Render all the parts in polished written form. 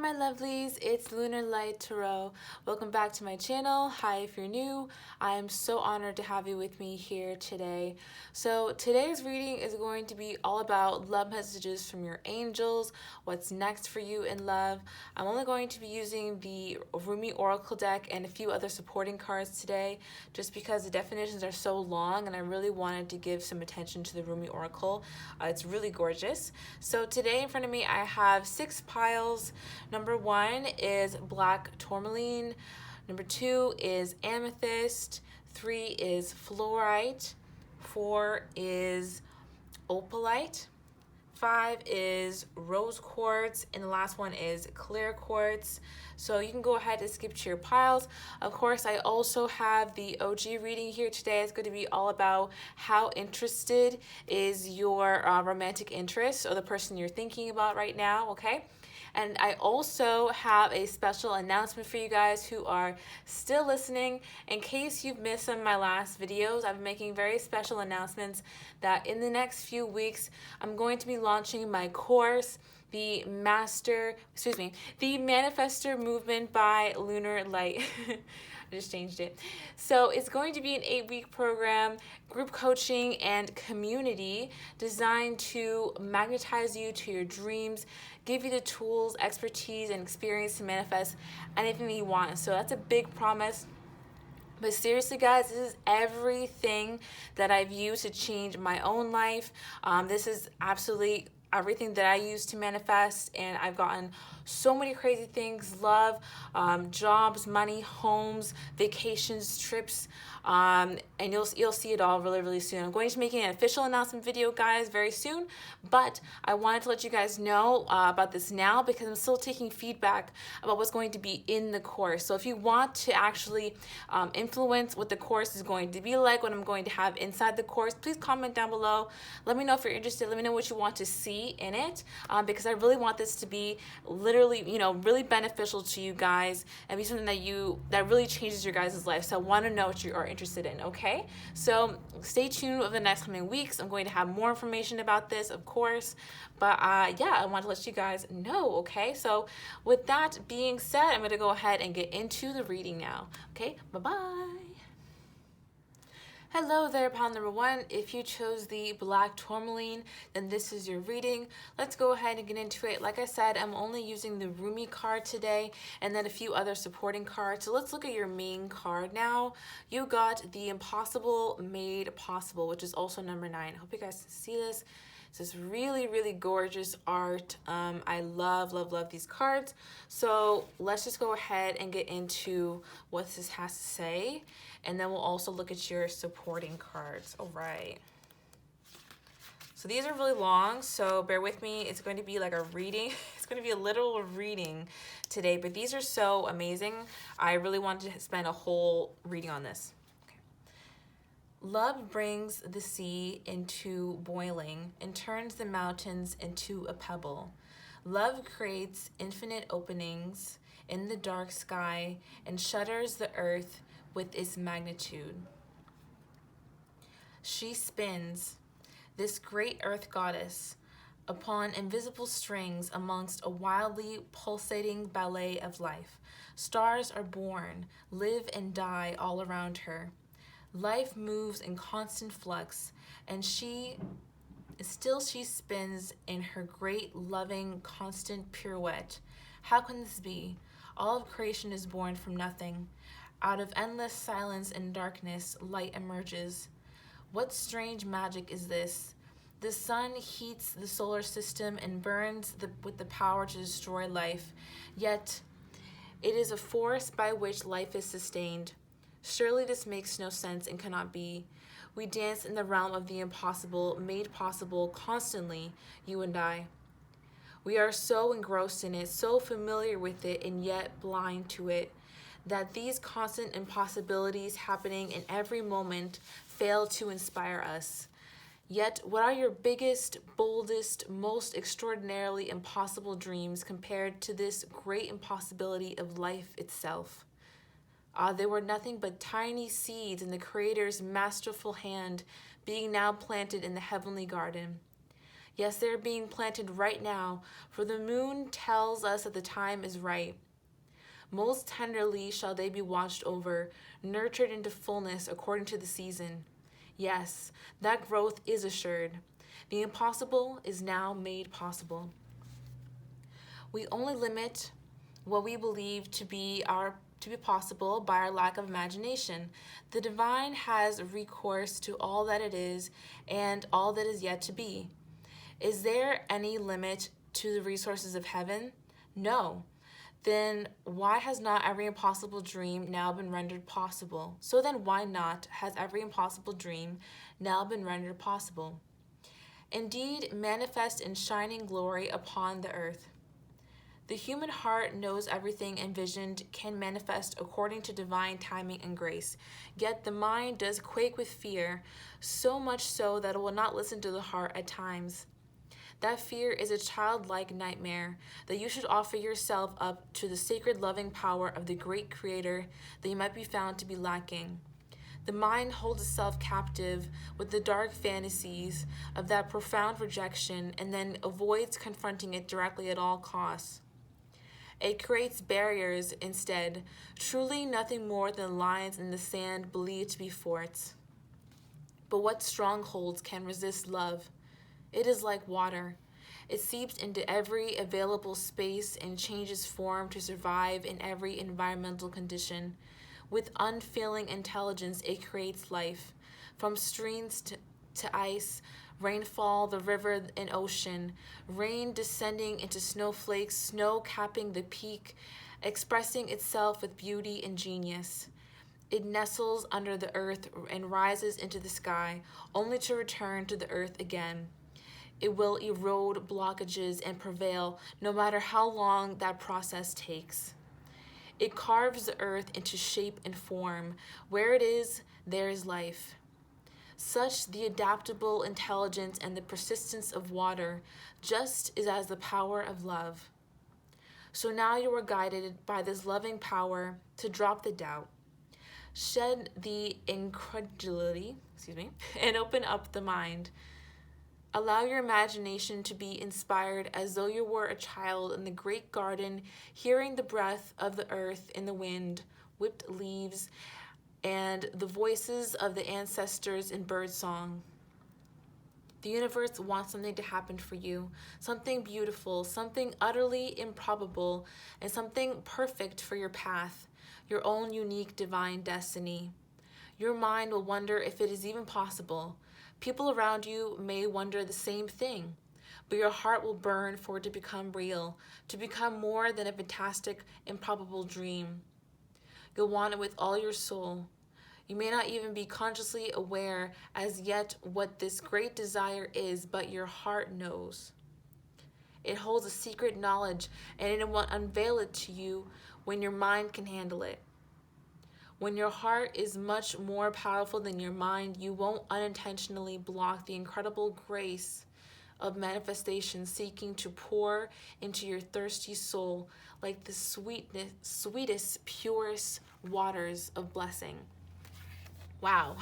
my lovelies, it's Lunar Light Tarot. Welcome back to my channel. Hi if you're new. I am so honored to have you with me here today. So today's reading is going to be all about love messages from your angels, what's next for you in love. I'm only going to be using the Rumi Oracle deck and a few other supporting cards today just because the definitions are so long and I really wanted to give some attention to the Rumi Oracle. It's really gorgeous. So today in front of me I have 6 piles. Number 1 is black tourmaline. Number 2 is amethyst. 3 is fluorite. 4 is opalite. 5 is rose quartz, and the last one is clear quartz. So you can go ahead and skip to your piles. Of course, I also have the OG reading here today. It's going to be all about how interested is your romantic interest or the person you're thinking about right now, okay? And I also have a special announcement for you guys who are still listening. In case you've missed some of my last videos, I've been making very special announcements that in the next few weeks, I'm going to be launching my course, the Manifestor Movement by Lunar Light. I just changed it. So it's going to be an 8-week program, group coaching and community designed to magnetize you to your dreams, give you the tools, expertise, and experience to manifest anything that you want. So that's a big promise. But seriously, guys, this is everything that I've used to change my own life. This is absolutely everything that I use to manifest, and I've gotten so many crazy things: love, jobs, money, homes, vacations, trips, and you'll see it all really soon. I'm going to be making an official announcement video, guys, very soon, but I wanted to let you guys know about this now because I'm still taking feedback about what's going to be in the course. So if you want to actually influence what the course is going to be like, what I'm going to have inside the course, please comment down below. Let me know if you're interested. Let me know what you want to see in it, because I really want this to be literally, really beneficial to you guys and be something that really changes your guys' life. So I want to know what you are interested in, okay? So stay tuned over the next coming weeks. I'm going to have more information about this, of course, but yeah, I want to let you guys know, okay? So with that being said, I'm going to go ahead and get into the reading now, okay? Bye-bye. Hello there, pile number 1. If you chose the black tourmaline, then this is your reading. Let's go ahead and get into it. Like I said, I'm only using the Rumi card today and then a few other supporting cards. So let's look at your main card now. You got the Impossible Made Possible, which is also number 9. I hope you guys can see this. It's this really gorgeous art. I love these cards. So let's just go ahead and get into what this has to say, and then we'll also look at your supporting cards. All right. So these are really long, so bear with me. It's going to be like a reading. It's going to be a literal reading today, but these are so amazing. I really wanted to spend a whole reading on this. Love brings the sea into boiling and turns the mountains into a pebble. Love creates infinite openings in the dark sky and shudders the earth with its magnitude. She spins, this great earth goddess, upon invisible strings amongst a wildly pulsating ballet of life. Stars are born, live and die all around her. Life moves in constant flux, and she spins in her great, loving, constant pirouette. How can this be? All of creation is born from nothing. Out of endless silence and darkness, light emerges. What strange magic is this? The sun heats the solar system and burns with the power to destroy life, yet it is a force by which life is sustained. Surely this makes no sense and cannot be. We dance in the realm of the impossible, made possible constantly, you and I. We are so engrossed in it, so familiar with it, and yet blind to it, that these constant impossibilities happening in every moment fail to inspire us. Yet, what are your biggest, boldest, most extraordinarily impossible dreams compared to this great impossibility of life itself? They were nothing but tiny seeds in the Creator's masterful hand, being now planted in the heavenly garden. Yes, they're being planted right now, for the moon tells us that the time is right. Most tenderly shall they be watched over, nurtured into fullness according to the season. Yes, that growth is assured. The impossible is now made possible. We only limit what we believe to be possible by our lack of imagination. The divine has recourse to all that it is and all that is yet to be. Is there any limit to the resources of heaven? No. Then why has not every impossible dream now been rendered possible? So then why not has every impossible dream now been rendered possible? Indeed, manifest in shining glory upon the earth. The human heart knows everything envisioned can manifest according to divine timing and grace. Yet the mind does quake with fear, so much so that it will not listen to the heart at times. That fear is a childlike nightmare, that you should offer yourself up to the sacred loving power of the great Creator, that you might be found to be lacking. The mind holds itself captive with the dark fantasies of that profound rejection and then avoids confronting it directly at all costs. It creates barriers instead, truly nothing more than lines in the sand believed to be forts. But what strongholds can resist love? It is like water. It seeps into every available space and changes form to survive in every environmental condition. With unfailing intelligence, it creates life. From streams to ice, rainfall, the river and ocean, rain descending into snowflakes, snow capping the peak, expressing itself with beauty and genius. It nestles under the earth and rises into the sky, only to return to the earth again. It will erode blockages and prevail, no matter how long that process takes. It carves the earth into shape and form. Where it is, there is life. Such the adaptable intelligence and the persistence of water, just as the power of love. So now you are guided by this loving power to drop the doubt, shed the incredulity, and open up the mind. Allow your imagination to be inspired as though you were a child in the great garden, hearing the breath of the earth in the wind, whipped leaves, and the voices of the ancestors in birdsong. The universe wants something to happen for you, something beautiful, something utterly improbable, and something perfect for your path, your own unique divine destiny. Your mind will wonder if it is even possible. People around you may wonder the same thing, but your heart will burn for it to become real, to become more than a fantastic, improbable dream. You'll want it with all your soul. You may not even be consciously aware as yet what this great desire is, but your heart knows. It holds a secret knowledge, and it will unveil it to you when your mind can handle it. When your heart is much more powerful than your mind, you won't unintentionally block the incredible grace of manifestation seeking to pour into your thirsty soul like the sweetest, purest waters of blessing. Wow.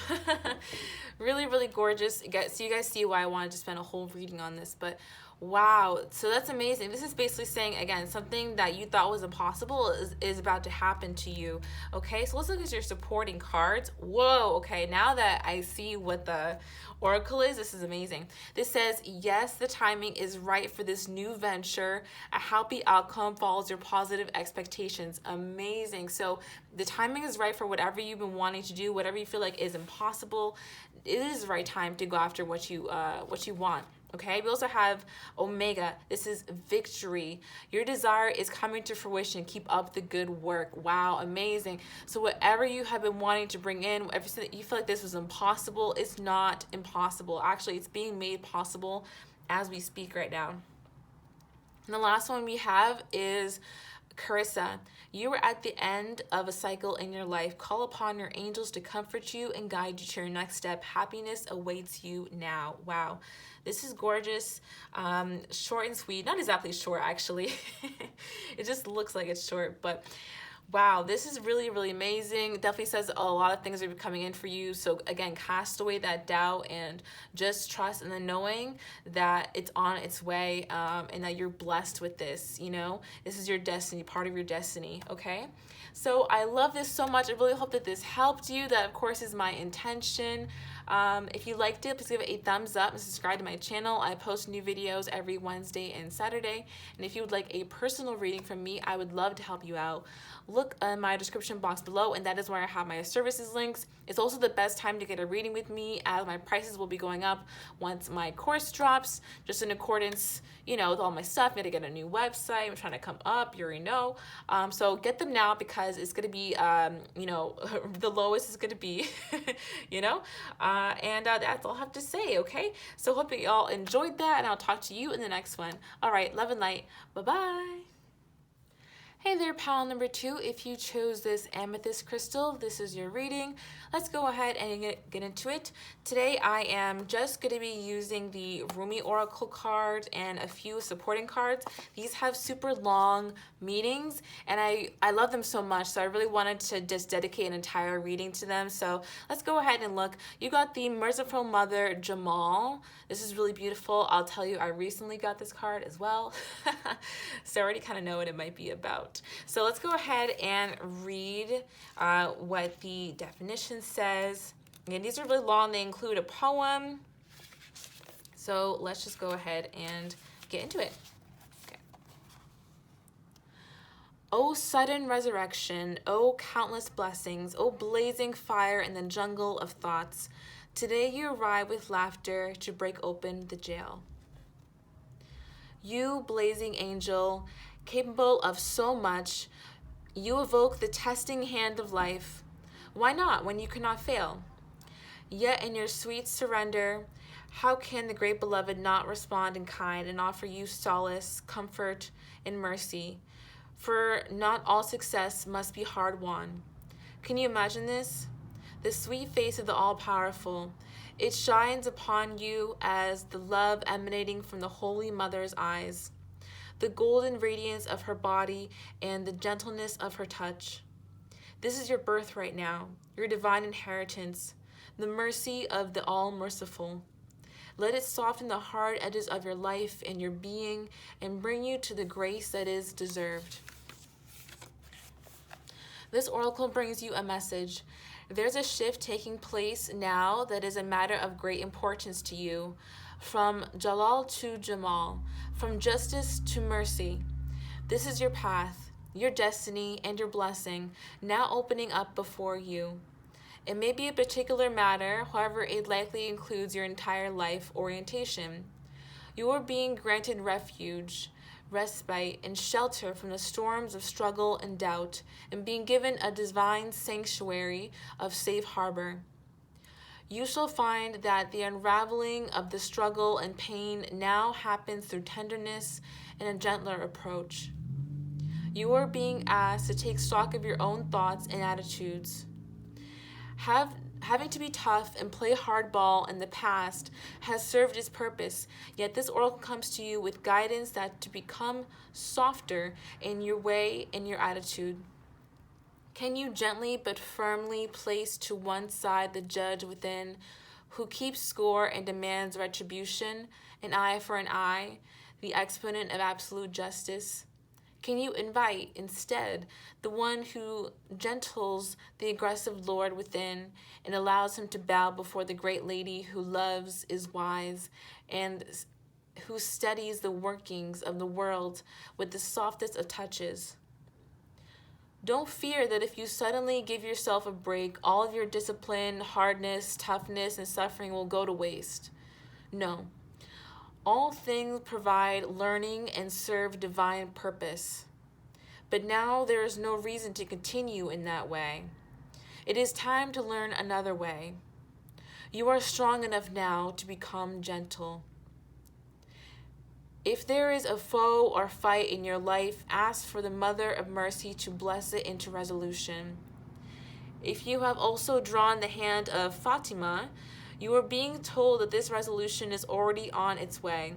Really, really gorgeous. So you guys see why I wanted to spend a whole reading on this, but wow. So that's amazing. This is basically saying, again, something that you thought was impossible is about to happen to you. Okay, so let's look at your supporting cards. Whoa, okay, now that I see what the oracle is, this is amazing. This says, yes, the timing is right for this new venture. A happy outcome follows your positive expectations. Amazing. So the timing is right for whatever you've been wanting to do, whatever you feel like is impossible. It is the right time to go after what you want. Okay, we also have Omega. This is victory. Your desire is coming to fruition. Keep up the good work. Wow, amazing. So whatever you have been wanting to bring in, everything that you feel like this was impossible, it's not impossible. Actually, it's being made possible as we speak right now. And the last one we have is Carissa. You are at the end of a cycle in your life. Call upon your angels to comfort you and guide you to your next step. Happiness awaits you now. Wow. This is gorgeous, short and sweet. Not exactly short, actually. It just looks like it's short, but Wow, this is really, really amazing. Definitely says a lot of things are coming in for you. So again, cast away that doubt and just trust in the knowing that it's on its way, and that you're blessed with this. This is your destiny, part of your destiny. Okay. So I love this so much. I really hope that this helped you. That, of course, is my intention. If you liked it, please give it a thumbs up and subscribe to my channel. I post new videos every Wednesday and Saturday. And if you would like a personal reading from me, I would love to help you out. Look in my description box below, and that is where I have my services links. It's also the best time to get a reading with me, as my prices will be going up once my course drops, just in accordance, with all my stuff. I'm going to get a new website. I'm trying to come up. You already know. So get them now, because it's going to be, the lowest is going to be, and that's all I have to say, okay? So hope that you all enjoyed that, and I'll talk to you in the next one. All right, love and light. Bye-bye. Hey there, pal number 2. If you chose this amethyst crystal, this is your reading. Let's go ahead and get into it. Today, I am just going to be using the Rumi Oracle card and a few supporting cards. These have super long meanings, and I love them so much, so I really wanted to just dedicate an entire reading to them. So let's go ahead and look. You got the Merciful Mother Jamal. This is really beautiful. I'll tell you, I recently got this card as well, so I already kind of know what it might be about. So let's go ahead and read what the definition says. Again, these are really long. They include a poem. So let's just go ahead and get into it. Okay. O sudden resurrection, O countless blessings, O blazing fire in the jungle of thoughts. Today you arrive with laughter to break open the jail. You, blazing angel, capable of so much, you evoke the testing hand of life. Why not, when you cannot fail? Yet in your sweet surrender, how can the great beloved not respond in kind and offer you solace, comfort, and mercy? For not all success must be hard won. Can you imagine this? The sweet face of the all-powerful. It shines upon you as the love emanating from the Holy Mother's eyes, the golden radiance of her body, and the gentleness of her touch. This is your birthright now, your divine inheritance, the mercy of the all-merciful. Let it soften the hard edges of your life and your being and bring you to the grace that is deserved. This oracle brings you a message. There's a shift taking place now that is a matter of great importance to you. From Jalal to Jamal, from justice to mercy. This is your path, your destiny, and your blessing now opening up before you. It may be a particular matter, however, it likely includes your entire life orientation. You are being granted refuge, respite, and shelter from the storms of struggle and doubt, and being given a divine sanctuary of safe harbor. You shall find that the unraveling of the struggle and pain now happens through tenderness and a gentler approach. You are being asked to take stock of your own thoughts and attitudes. Having to be tough and play hardball in the past has served its purpose, yet this oracle comes to you with guidance that to become softer in your way and your attitude. Can you gently but firmly place to one side the judge within, who keeps score and demands retribution, an eye for an eye, the exponent of absolute justice? Can you invite, instead, the one who gentles the aggressive lord within and allows him to bow before the great lady who loves, is wise, and who studies the workings of the world with the softest of touches? Don't fear that if you suddenly give yourself a break, all of your discipline, hardness, toughness, and suffering will go to waste. No. All things provide learning and serve divine purpose. But now there is no reason to continue in that way. It is time to learn another way. You are strong enough now to become gentle. If there is a foe or fight in your life, ask for the Mother of Mercy to bless it into resolution. If you have also drawn the hand of Fatima, you are being told that this resolution is already on its way.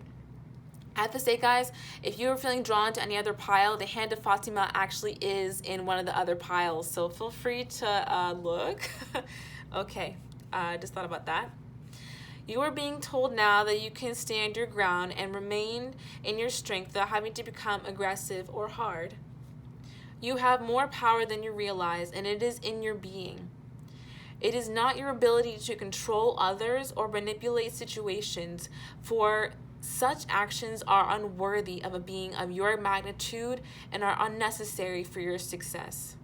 I have to say, guys, if you're feeling drawn to any other pile, the Hand of Fatima actually is in one of the other piles. So feel free to look. Okay, just thought about that. You are being told now that you can stand your ground and remain in your strength without having to become aggressive or hard. You have more power than you realize, and it is in your being. It is not your ability to control others or manipulate situations, for such actions are unworthy of a being of your magnitude and are unnecessary for your success.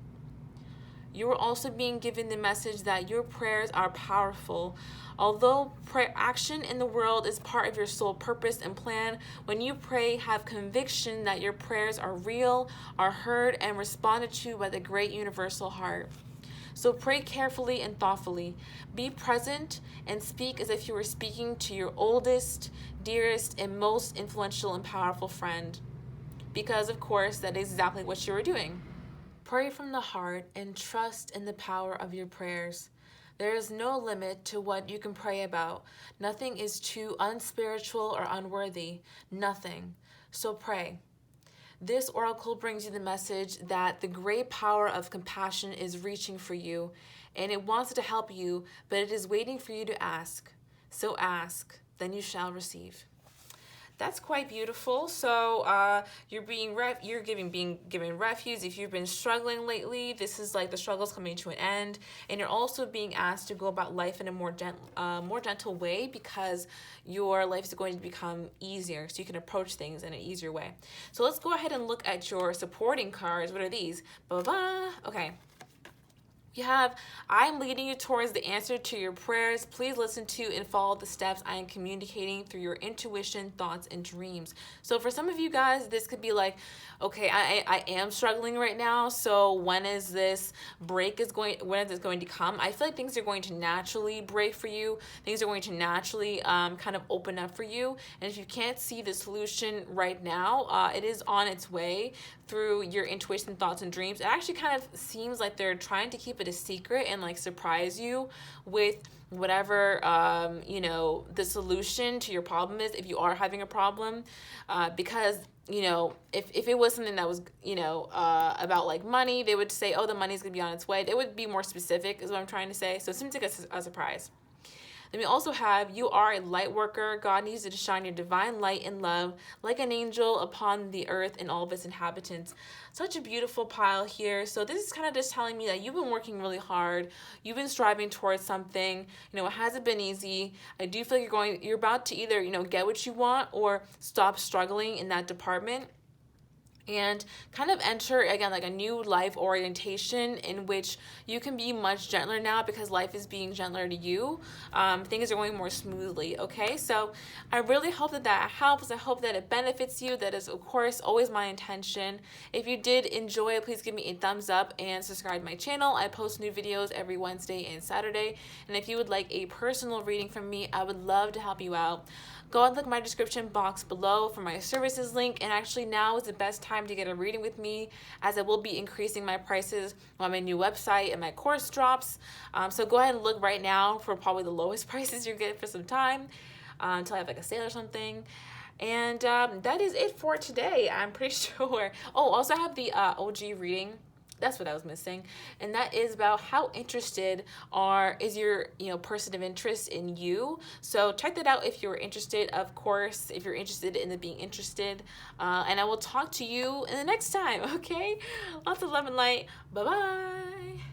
You are also being given the message that your prayers are powerful. Although action in the world is part of your soul purpose and plan, when you pray, have conviction that your prayers are real, are heard, and responded to by the great universal heart. So pray carefully and thoughtfully. Be present and speak as if you were speaking to your oldest, dearest, and most influential and powerful friend. Because, of course, that is exactly what you are doing. Pray from the heart and trust in the power of your prayers. There is no limit to what you can pray about. Nothing is too unspiritual or unworthy. Nothing. So pray. This oracle brings you the message that the great power of compassion is reaching for you, and it wants to help you, but it is waiting for you to ask. So ask, then you shall receive. That's quite beautiful. So you're being given refuge. If you've been struggling lately, this is like the struggle's coming to an end, and you're also being asked to go about life in a more gentle way, because your life is going to become easier, so you can approach things in an easier way. So let's go ahead and look at your supporting cards. What are these? Ba-ba-ba. Okay. You have, I am leading you towards the answer to your prayers. Please listen to and follow the steps I am communicating through your intuition, thoughts, and dreams. So for some of you guys, this could be like, okay, I am struggling right now. So when is this when is this going to come? I feel like things are going to naturally break for you. Things are going to naturally kind of open up for you. And if you can't see the solution right now, it is on its way through your intuition, thoughts, and dreams. It actually kind of seems like they're trying to keep it a secret and like surprise you with whatever the solution to your problem is, if you are having a problem, because if it was something that was about like money, they would say, oh, the money's gonna be on its way. They would be more specific, is what I'm trying to say. So it seems like a surprise. Then we also have, you are a light worker. God needs you to shine your divine light and love like an angel upon the earth and all of its inhabitants. Such a beautiful pile here. So this is kind of just telling me that you've been working really hard. You've been striving towards something. It hasn't been easy. I do feel like you're about to either, get what you want or stop struggling in that department, and kind of enter, again, like a new life orientation in which you can be much gentler now because life is being gentler to you. Things are going more smoothly, okay? So I really hope that helps. I hope that it benefits you. That is, of course, always my intention. If you did enjoy it, please give me a thumbs up and subscribe to my channel. I post new videos every Wednesday and Saturday. And if you would like a personal reading from me, I would love to help you out. Go and look at my description box below for my services link, and actually now is the best time to get a reading with me, as I will be increasing my prices on my new website and my course drops. So go ahead and look right now for probably the lowest prices you get for some time, until I have like a sale or something. And that is it for today, I'm pretty sure. Oh, also I have the OG reading. That's what I was missing. And that is about how interested is your person of interest in you. So check that out if you're interested, of course, if you're interested in the being interested. And I will talk to you in the next time, okay? Lots of love and light. Bye-bye.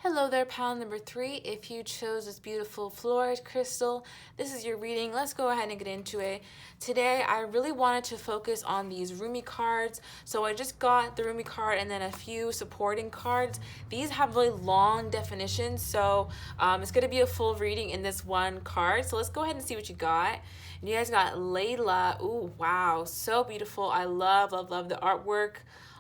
Hello there, pile number 3. If you chose this beautiful fluorite crystal, this is your reading. Let's go ahead and get into it. Today, I really wanted to focus on these Rumi cards. So I just got the Rumi card and then a few supporting cards. These have really long definitions, so it's going to be a full reading in this one card. So let's go ahead and see what you got. And you guys got Layla. Ooh, wow, so beautiful. I love, love, love the artwork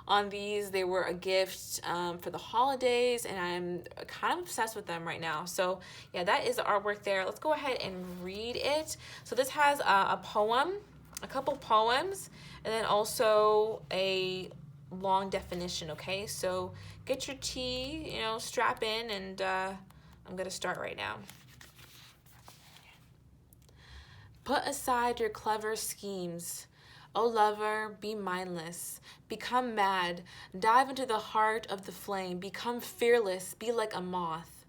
on these. They were a gift for the holidays, and I'm kind of obsessed with them right now. So yeah, that is the artwork there. Let's go ahead and read it. So this has a poem, a couple poems, and then also a long definition, okay? So get your tea, strap in, and I'm gonna start right now. Put aside your clever schemes. O lover, be mindless, become mad, dive into the heart of the flame, become fearless, be like a moth.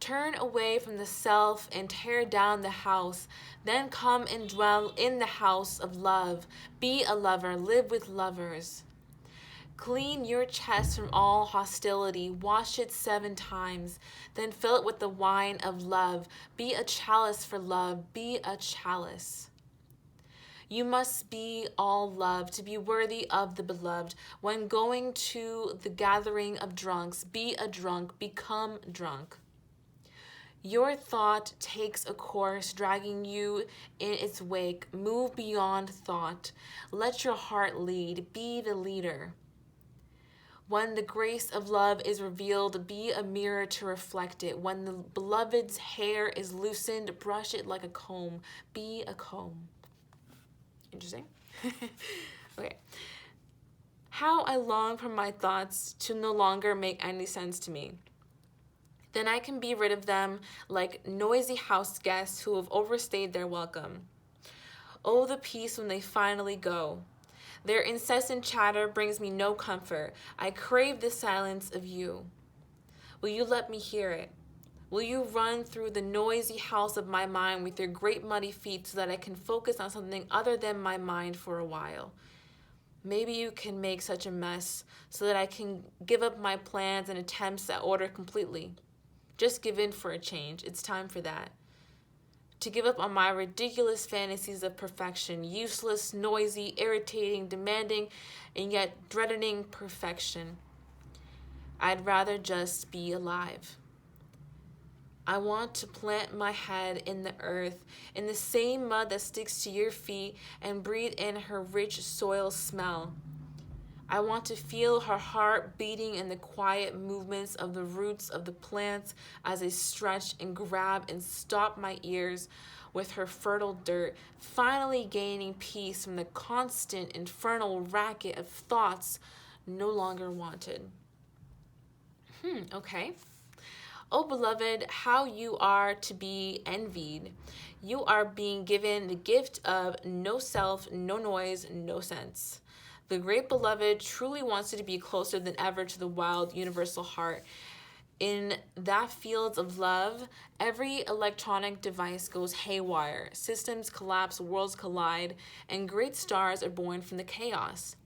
Turn away from the self and tear down the house, then come and dwell in the house of love. Be a lover, live with lovers. Clean your chest from all hostility, wash it 7 times, then fill it with the wine of love. Be a chalice for love, be a chalice. You must be all love to be worthy of the beloved. When going to the gathering of drunks, be a drunk, become drunk. Your thought takes a course, dragging you in its wake. Move beyond thought. Let your heart lead. Be the leader. When the grace of love is revealed, be a mirror to reflect it. When the beloved's hair is loosened, brush it like a comb. Be a comb. Interesting. Okay. How I long for my thoughts to no longer make any sense to me. Then I can be rid of them like noisy house guests who have overstayed their welcome. Oh, the peace when they finally go. Their incessant chatter brings me no comfort. I crave the silence of you. Will you let me hear it? Will you run through the noisy house of my mind with your great muddy feet so that I can focus on something other than my mind for a while? Maybe you can make such a mess so that I can give up my plans and attempts at order completely. Just give in for a change. It's time for that. To give up on my ridiculous fantasies of perfection, useless, noisy, irritating, demanding, and yet threatening perfection. I'd rather just be alive. I want to plant my head in the earth, in the same mud that sticks to your feet, and breathe in her rich soil smell. I want to feel her heart beating in the quiet movements of the roots of the plants as they stretch and grab and stop my ears with her fertile dirt, finally gaining peace from the constant infernal racket of thoughts no longer wanted. Okay. Oh, beloved, how you are to be envied. You are being given the gift of no self, no noise, no sense. The great beloved truly wants you to be closer than ever to the wild, universal heart. In that field of love, every electronic device goes haywire. Systems collapse, worlds collide, and great stars are born from the chaos.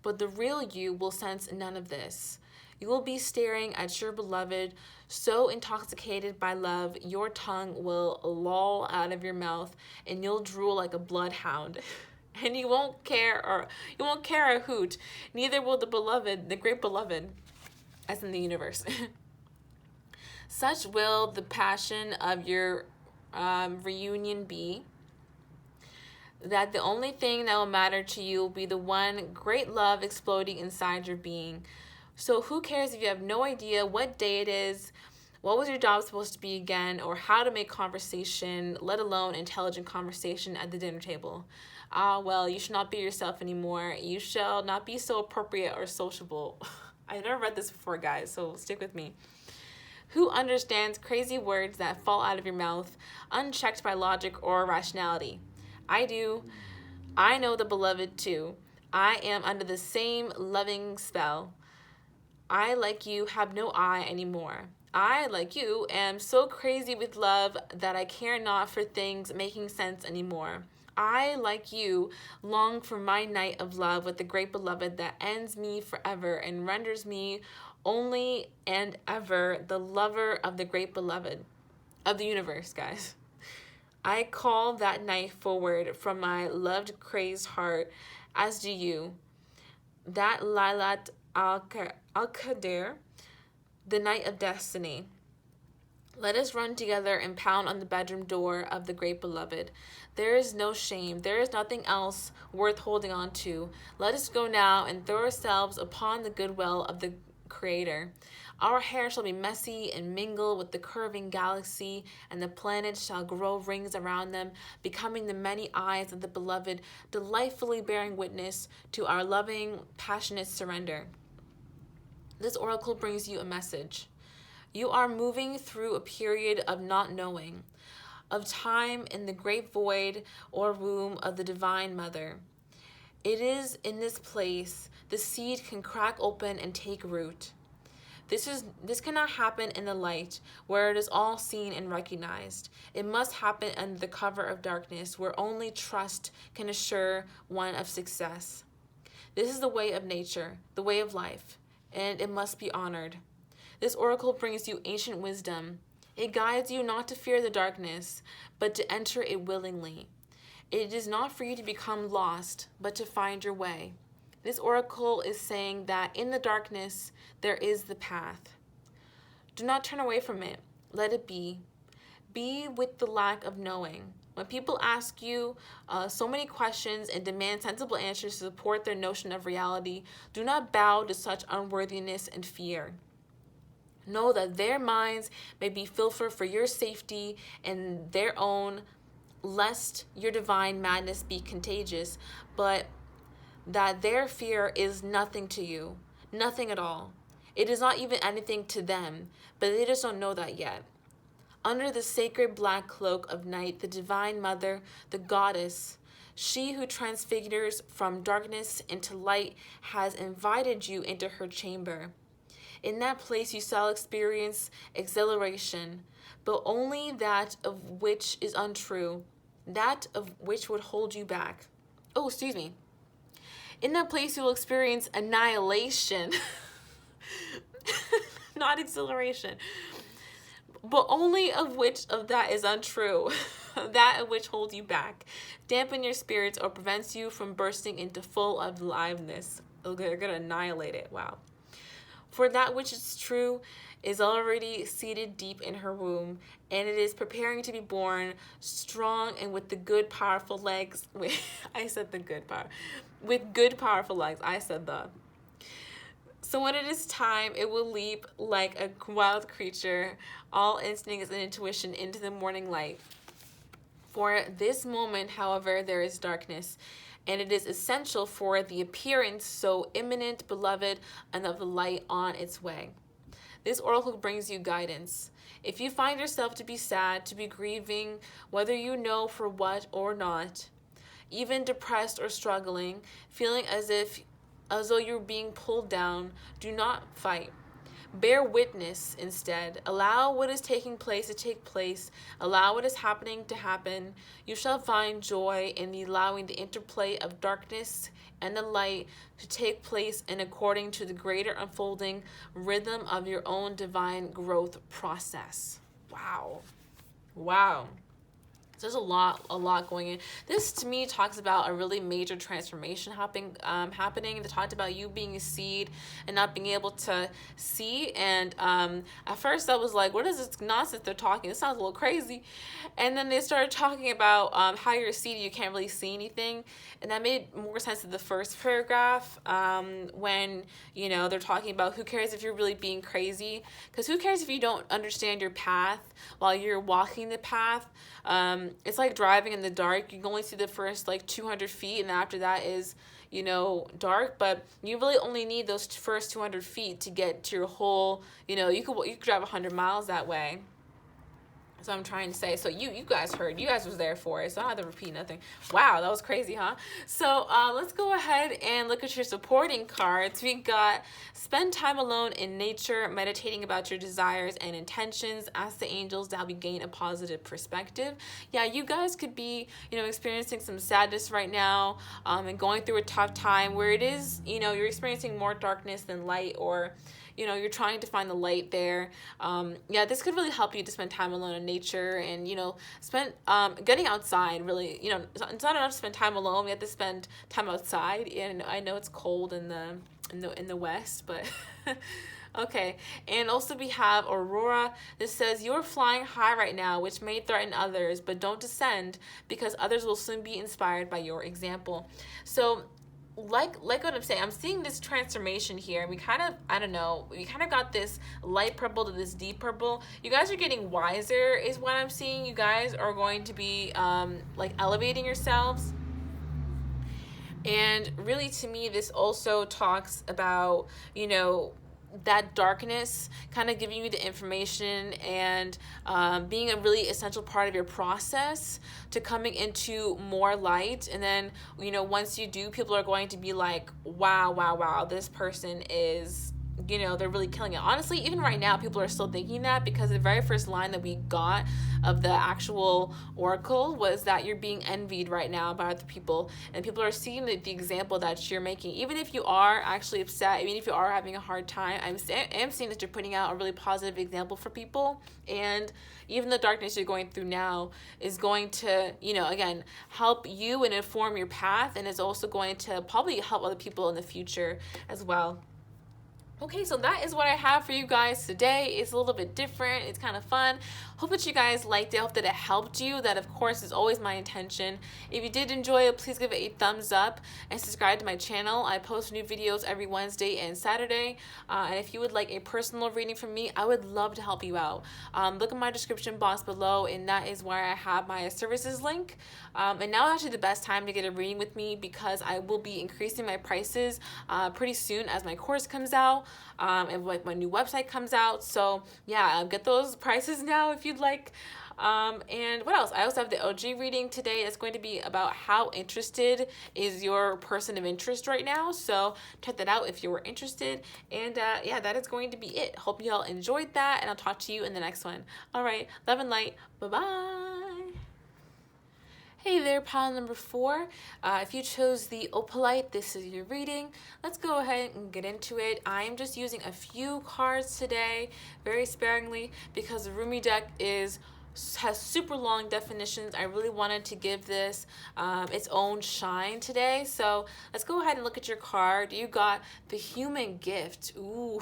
But the real you will sense none of this. You will be staring at your beloved, so intoxicated by love, your tongue will loll out of your mouth, and you'll drool like a bloodhound. And you won't care a hoot. Neither will the beloved, the great beloved, as in the universe. Such will the passion of your reunion be, that the only thing that will matter to you will be the one great love exploding inside your being. So who cares if you have no idea what day it is, what was your job supposed to be again, or how to make conversation, let alone intelligent conversation at the dinner table? Well, you should not be yourself anymore. You shall not be so appropriate or sociable. I never read this before, guys, so stick with me. Who understands crazy words that fall out of your mouth, unchecked by logic or rationality? I do. I know the beloved too. I am under the same loving spell. I, like you, have no I anymore. I, like you, am so crazy with love that I care not for things making sense anymore. I, like you, long for my night of love with the great beloved that ends me forever and renders me only and ever the lover of the great beloved of the universe, guys. I call that night forward from my loved, crazed heart, as do you. That Lailat al-Qadr, the night of destiny. Let us run together and pound on the bedroom door of the great beloved. There is no shame. There is nothing else worth holding on to. Let us go now and throw ourselves upon the goodwill of the Creator. Our hair shall be messy and mingle with the curving galaxy, and the planets shall grow rings around them, becoming the many eyes of the beloved, delightfully bearing witness to our loving, passionate surrender. This oracle brings you a message. You are moving through a period of not knowing. of time in the great void or womb of the Divine Mother. It is in this place the seed can crack open and take root. This cannot happen in the light, where it is all seen and recognized. It must happen under the cover of darkness, where only trust can assure one of success. This is the way of nature, the way of life, and it must be honored. This oracle brings you ancient wisdom. It guides you not to fear the darkness, but to enter it willingly. It is not for you to become lost, but to find your way. This oracle is saying that in the darkness, there is the path. Do not turn away from it. Let it be. Be with the lack of knowing. When people ask you so many questions and demand sensible answers to support their notion of reality, do not bow to such unworthiness and fear. Know that their minds may be filled for your safety and their own, lest your divine madness be contagious, but that their fear is nothing to you, nothing at all. It is not even anything to them, but they just don't know that yet. Under the sacred black cloak of night, the Divine Mother, the Goddess, she who transfigures from darkness into light, has invited you into her chamber. In that place you shall experience exhilaration, but only that of which is untrue, that of which would hold you back. Oh, excuse me. In that place you will experience annihilation, not exhilaration, but only of which of that is untrue, that of which holds you back, dampen your spirits, or prevents you from bursting into full aliveness. Oh, they're going to annihilate it. Wow. For that which is true is already seated deep in her womb, and it is preparing to be born, strong and with the good, powerful legs. Wait, I said the good power. With good, powerful legs. I said the. So when it is time, it will leap like a wild creature, all instincts and intuition, into the morning light. For this moment, however, there is darkness, and it is essential for the appearance so imminent, beloved, and of the light on its way. This oracle brings you guidance. If you find yourself to be sad, to be grieving, whether you know for what or not, even depressed or struggling, feeling as though you're being pulled down, do not fight. Bear witness instead. Allow what is taking place to take place. Allow what is happening to happen. You shall find joy in allowing the interplay of darkness and the light to take place in according to the greater unfolding rhythm of your own divine growth process. Wow. Wow. So there's a lot going in. This to me talks about a really major transformation happening. They talked about you being a seed and not being able to see. And at first I was like, what is this nonsense they're talking? It sounds a little crazy. And then they started talking about how you're a seed, you can't really see anything. And that made more sense in the first paragraph when, you know, they're talking about who cares if you're really being crazy? Because who cares if you don't understand your path while you're walking the path? It's like driving in the dark. You can only see the first 200 feet, and after that is, you know, dark. But you really only need those first 200 feet to get to your whole, you know, you could drive 100 miles that way. So I'm trying to say, so you guys heard, you guys was there for it, so I don't have to repeat nothing. Wow, that was crazy, huh? So let's go ahead and look at your supporting cards. We got spend time alone in nature, meditating about your desires and intentions. Ask the angels to help you gain a positive perspective. Yeah, you guys could be, you know, experiencing some sadness right now and going through a tough time where it is, you know, you're experiencing more darkness than light, or you know, you're trying to find the light there. Yeah, this could really help you to spend time alone in nature and, you know, spend getting outside really, you know, it's not enough to spend time alone. We have to spend time outside. And I know it's cold in the west, but okay. And also we have Aurora. This says, you're flying high right now, which may threaten others, but don't descend because others will soon be inspired by your example. So like what I'm saying, I'm seeing this transformation here. We kind of, I don't know, we kind of got this light purple to this deep purple. You guys are getting wiser is what I'm seeing. You guys are going to be elevating yourselves. And really, to me, this also talks about, you know, that darkness kind of giving you the information and being a really essential part of your process to coming into more light. And then, you know, once you do, people are going to be like, wow, wow, wow, this person is, you know, they're really killing it. Honestly, even right now, people are still thinking that, because the very first line that we got of the actual oracle was that you're being envied right now by other people, and people are seeing the example that you're making. Even if you are actually upset, even if you are having a hard time, I am seeing that you're putting out a really positive example for people. And even the darkness you're going through now is going to, you know, again, help you and inform your path, and is also going to probably help other people in the future as well. Okay, so that is what I have for you guys today. It's a little bit different. It's kind of fun. Hope that you guys liked it. Hope that it helped you. That, of course, is always my intention. If you did enjoy it, please give it a thumbs up and subscribe to my channel. I post new videos every Wednesday and Saturday. And if you would like a personal reading from me, I would love to help you out. Look at my description box below, and that is where I have my services link. And now is actually the best time to get a reading with me, because I will be increasing my prices pretty soon as my course comes out. And like my new website comes out. So yeah, get those prices now if you'd like. And what else? I also have the OG reading today. That's going to be about how interested is your person of interest right now. So check that out if you were interested. And yeah, that is going to be it. Hope you all enjoyed that, and I'll talk to you in the next one. All right, love and light. Bye-bye. Hey there, pile number 4. If you chose the Opalite, this is your reading. Let's go ahead and get into it. I am just using a few cards today, very sparingly, because the Rumi deck has super long definitions. I really wanted to give this its own shine today. So let's go ahead and look at your card. You got the Human Gift. Ooh.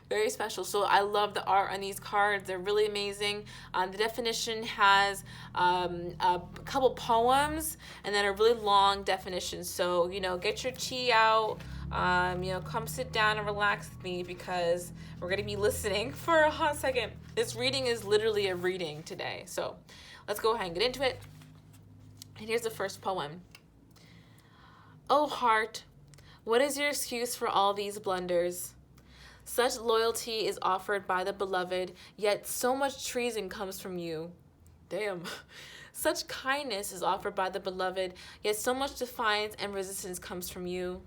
Very special. So I love the art on these cards. They're really amazing. The definition has a couple poems and then a really long definition. So, you know, get your tea out, you know, come sit down and relax with me, because we're going to be listening for a hot second. This reading is literally a reading today. So let's go ahead and get into it. And here's the first poem. Oh heart, what is your excuse for all these blunders? Such loyalty is offered by the beloved, yet so much treason comes from you. Damn. Such kindness is offered by the beloved, yet so much defiance and resistance comes from you.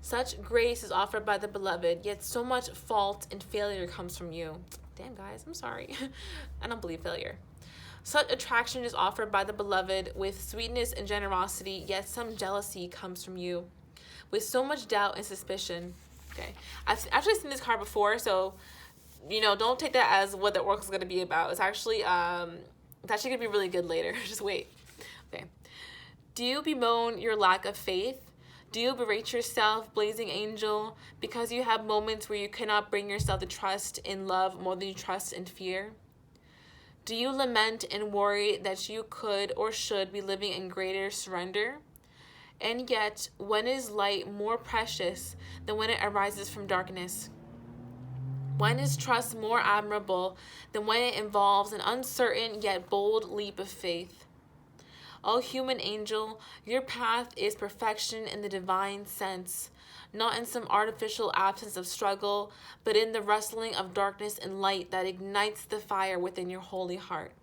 Such grace is offered by the beloved, yet so much fault and failure comes from you. Damn, guys, I'm sorry. I don't believe failure. Such attraction is offered by the beloved with sweetness and generosity, yet some jealousy comes from you. With so much doubt and suspicion. Okay, I've actually seen this card before, so, you know, don't take that as what the oracle is going to be about. It's actually going to be really good later. Just wait. Okay. Do you bemoan your lack of faith? Do you berate yourself, blazing angel, because you have moments where you cannot bring yourself to trust in love more than you trust in fear? Do you lament and worry that you could or should be living in greater surrender? And yet, when is light more precious than when it arises from darkness? When is trust more admirable than when it involves an uncertain yet bold leap of faith? O human angel, your path is perfection in the divine sense, not in some artificial absence of struggle, but in the wrestling of darkness and light that ignites the fire within your holy heart.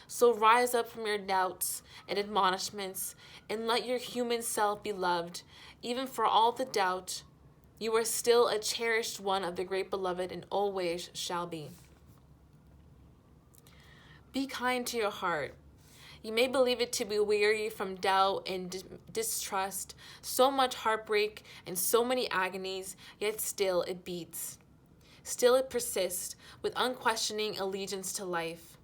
So rise up from your doubts and admonishments, and let your human self be loved. Even for all the doubt, you are still a cherished one of the great beloved, and always shall be. Be kind to your heart. You may believe it to be weary from doubt and distrust, so much heartbreak and so many agonies, yet still it beats. Still it persists with unquestioning allegiance to life.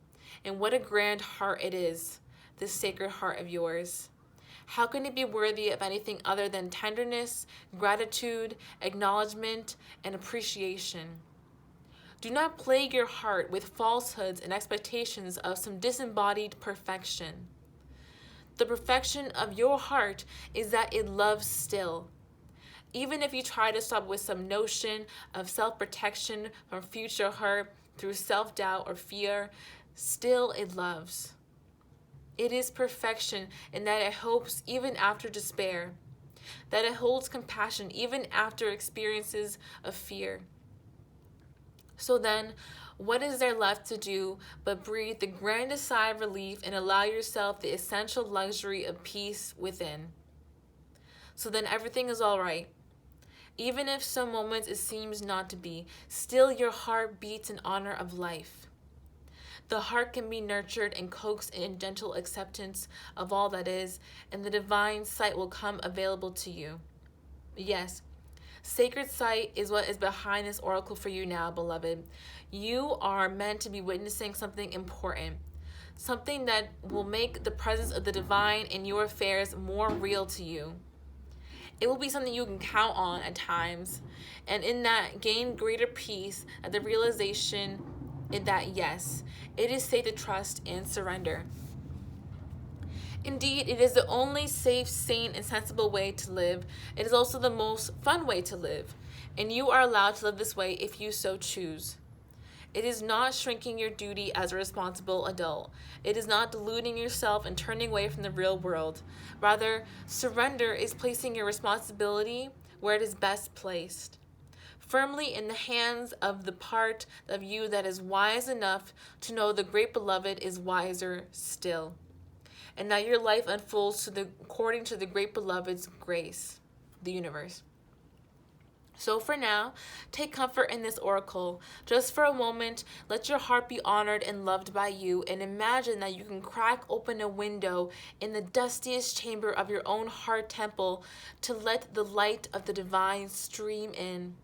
And what a grand heart it is, this sacred heart of yours. How can it be worthy of anything other than tenderness, gratitude, acknowledgement, and appreciation? Do not plague your heart with falsehoods and expectations of some disembodied perfection. The perfection of your heart is that it loves still. Even if you try to stop with some notion of self-protection from future hurt through self-doubt or fear, still it loves. It is perfection in that it hopes even after despair, that it holds compassion even after experiences of fear. So then, what is there left to do but breathe the grandest sigh of relief and allow yourself the essential luxury of peace within? So then everything is all right. Even if some moments it seems not to be, still your heart beats in honor of life. The heart can be nurtured and coaxed in gentle acceptance of all that is, and the divine sight will come available to you. Yes, sacred sight is what is behind this oracle for you now, beloved. You are meant to be witnessing something important, something that will make the presence of the divine in your affairs more real to you. It will be something you can count on at times, and in that gain greater peace at the realization in that, yes, it is safe to trust and surrender. Indeed, it is the only safe, sane, and sensible way to live. It is also the most fun way to live, and you are allowed to live this way if you so choose. It is not shrinking your duty as a responsible adult. It is not deluding yourself and turning away from the real world. Rather, surrender is placing your responsibility where it is best placed, firmly in the hands of the part of you that is wise enough to know the great beloved is wiser still. And now your life unfolds according to the great beloved's grace, the universe. So for now, take comfort in this oracle. Just for a moment, let your heart be honored and loved by you, and imagine that you can crack open a window in the dustiest chamber of your own heart temple to let the light of the divine stream in.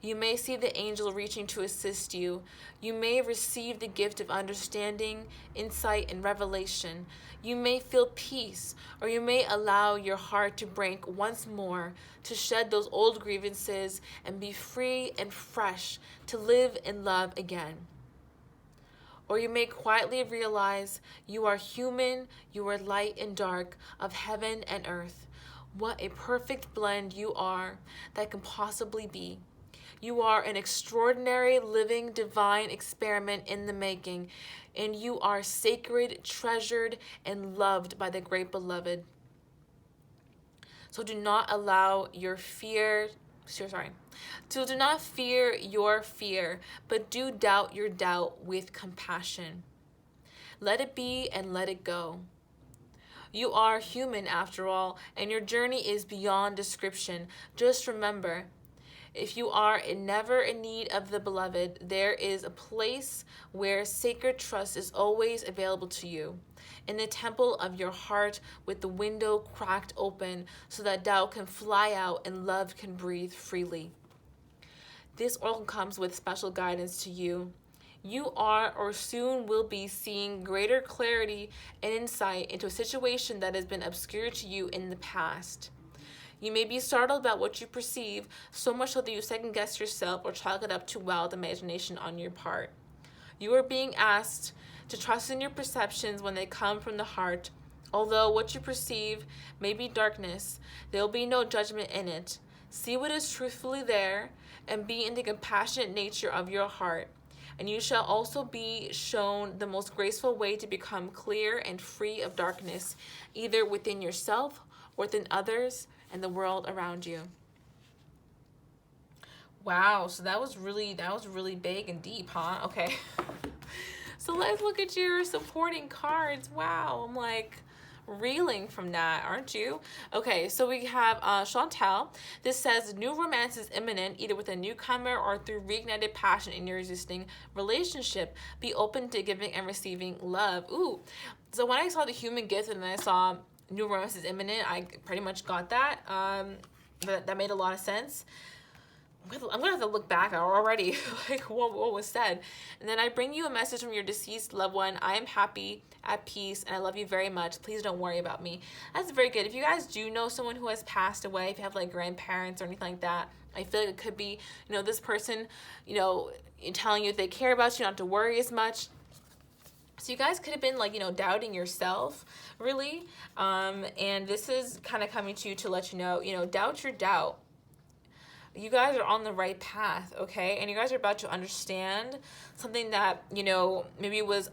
You may see the angel reaching to assist you. You may receive the gift of understanding, insight, and revelation. You may feel peace, or you may allow your heart to break once more, to shed those old grievances and be free and fresh to live and love again. Or you may quietly realize you are human, you are light and dark, of heaven and earth. What a perfect blend you are that can possibly be. You are an extraordinary, living, divine experiment in the making, and you are sacred, treasured, and loved by the great beloved. So do not allow your fear, So do not fear your fear, but do doubt your doubt with compassion. Let it be and let it go. You are human after all, and your journey is beyond description. Just remember, if you are never in need of the beloved, there is a place where sacred trust is always available to you. In the temple of your heart with the window cracked open so that doubt can fly out and love can breathe freely. This oracle comes with special guidance to you. You are or soon will be seeing greater clarity and insight into a situation that has been obscure to you in the past. You may be startled about what you perceive, so much so that you second-guess yourself or chalk it up to wild imagination on your part. You are being asked to trust in your perceptions when they come from the heart. Although what you perceive may be darkness, there will be no judgment in it. See what is truthfully there, and be in the compassionate nature of your heart. And you shall also be shown the most graceful way to become clear and free of darkness, either within yourself or within others and the world around you. Wow, so that was really big and deep, huh? Okay. So let's look at your supporting cards. Wow, I'm like reeling from that, aren't you? Okay, so we have Chantal. This says new romance is imminent, either with a newcomer or through reignited passion in your existing relationship. Be open to giving and receiving love. Ooh, so when I saw the human gift and then I saw new romance is imminent, I pretty much got that. That made a lot of sense. I'm gonna have to look back already, like what was said. And then I bring you a message from your deceased loved one. I am happy, at peace, and I love you very much. Please don't worry about me. That's very good. If you guys do know someone who has passed away, if you have like grandparents or anything like that, I feel like it could be, this person, telling you if they care about you, not to worry as much. So you guys could have been like, doubting yourself, really. And this is kind of coming to you to let you know, doubt your doubt. You guys are on the right path, okay? And you guys are about to understand something that, maybe was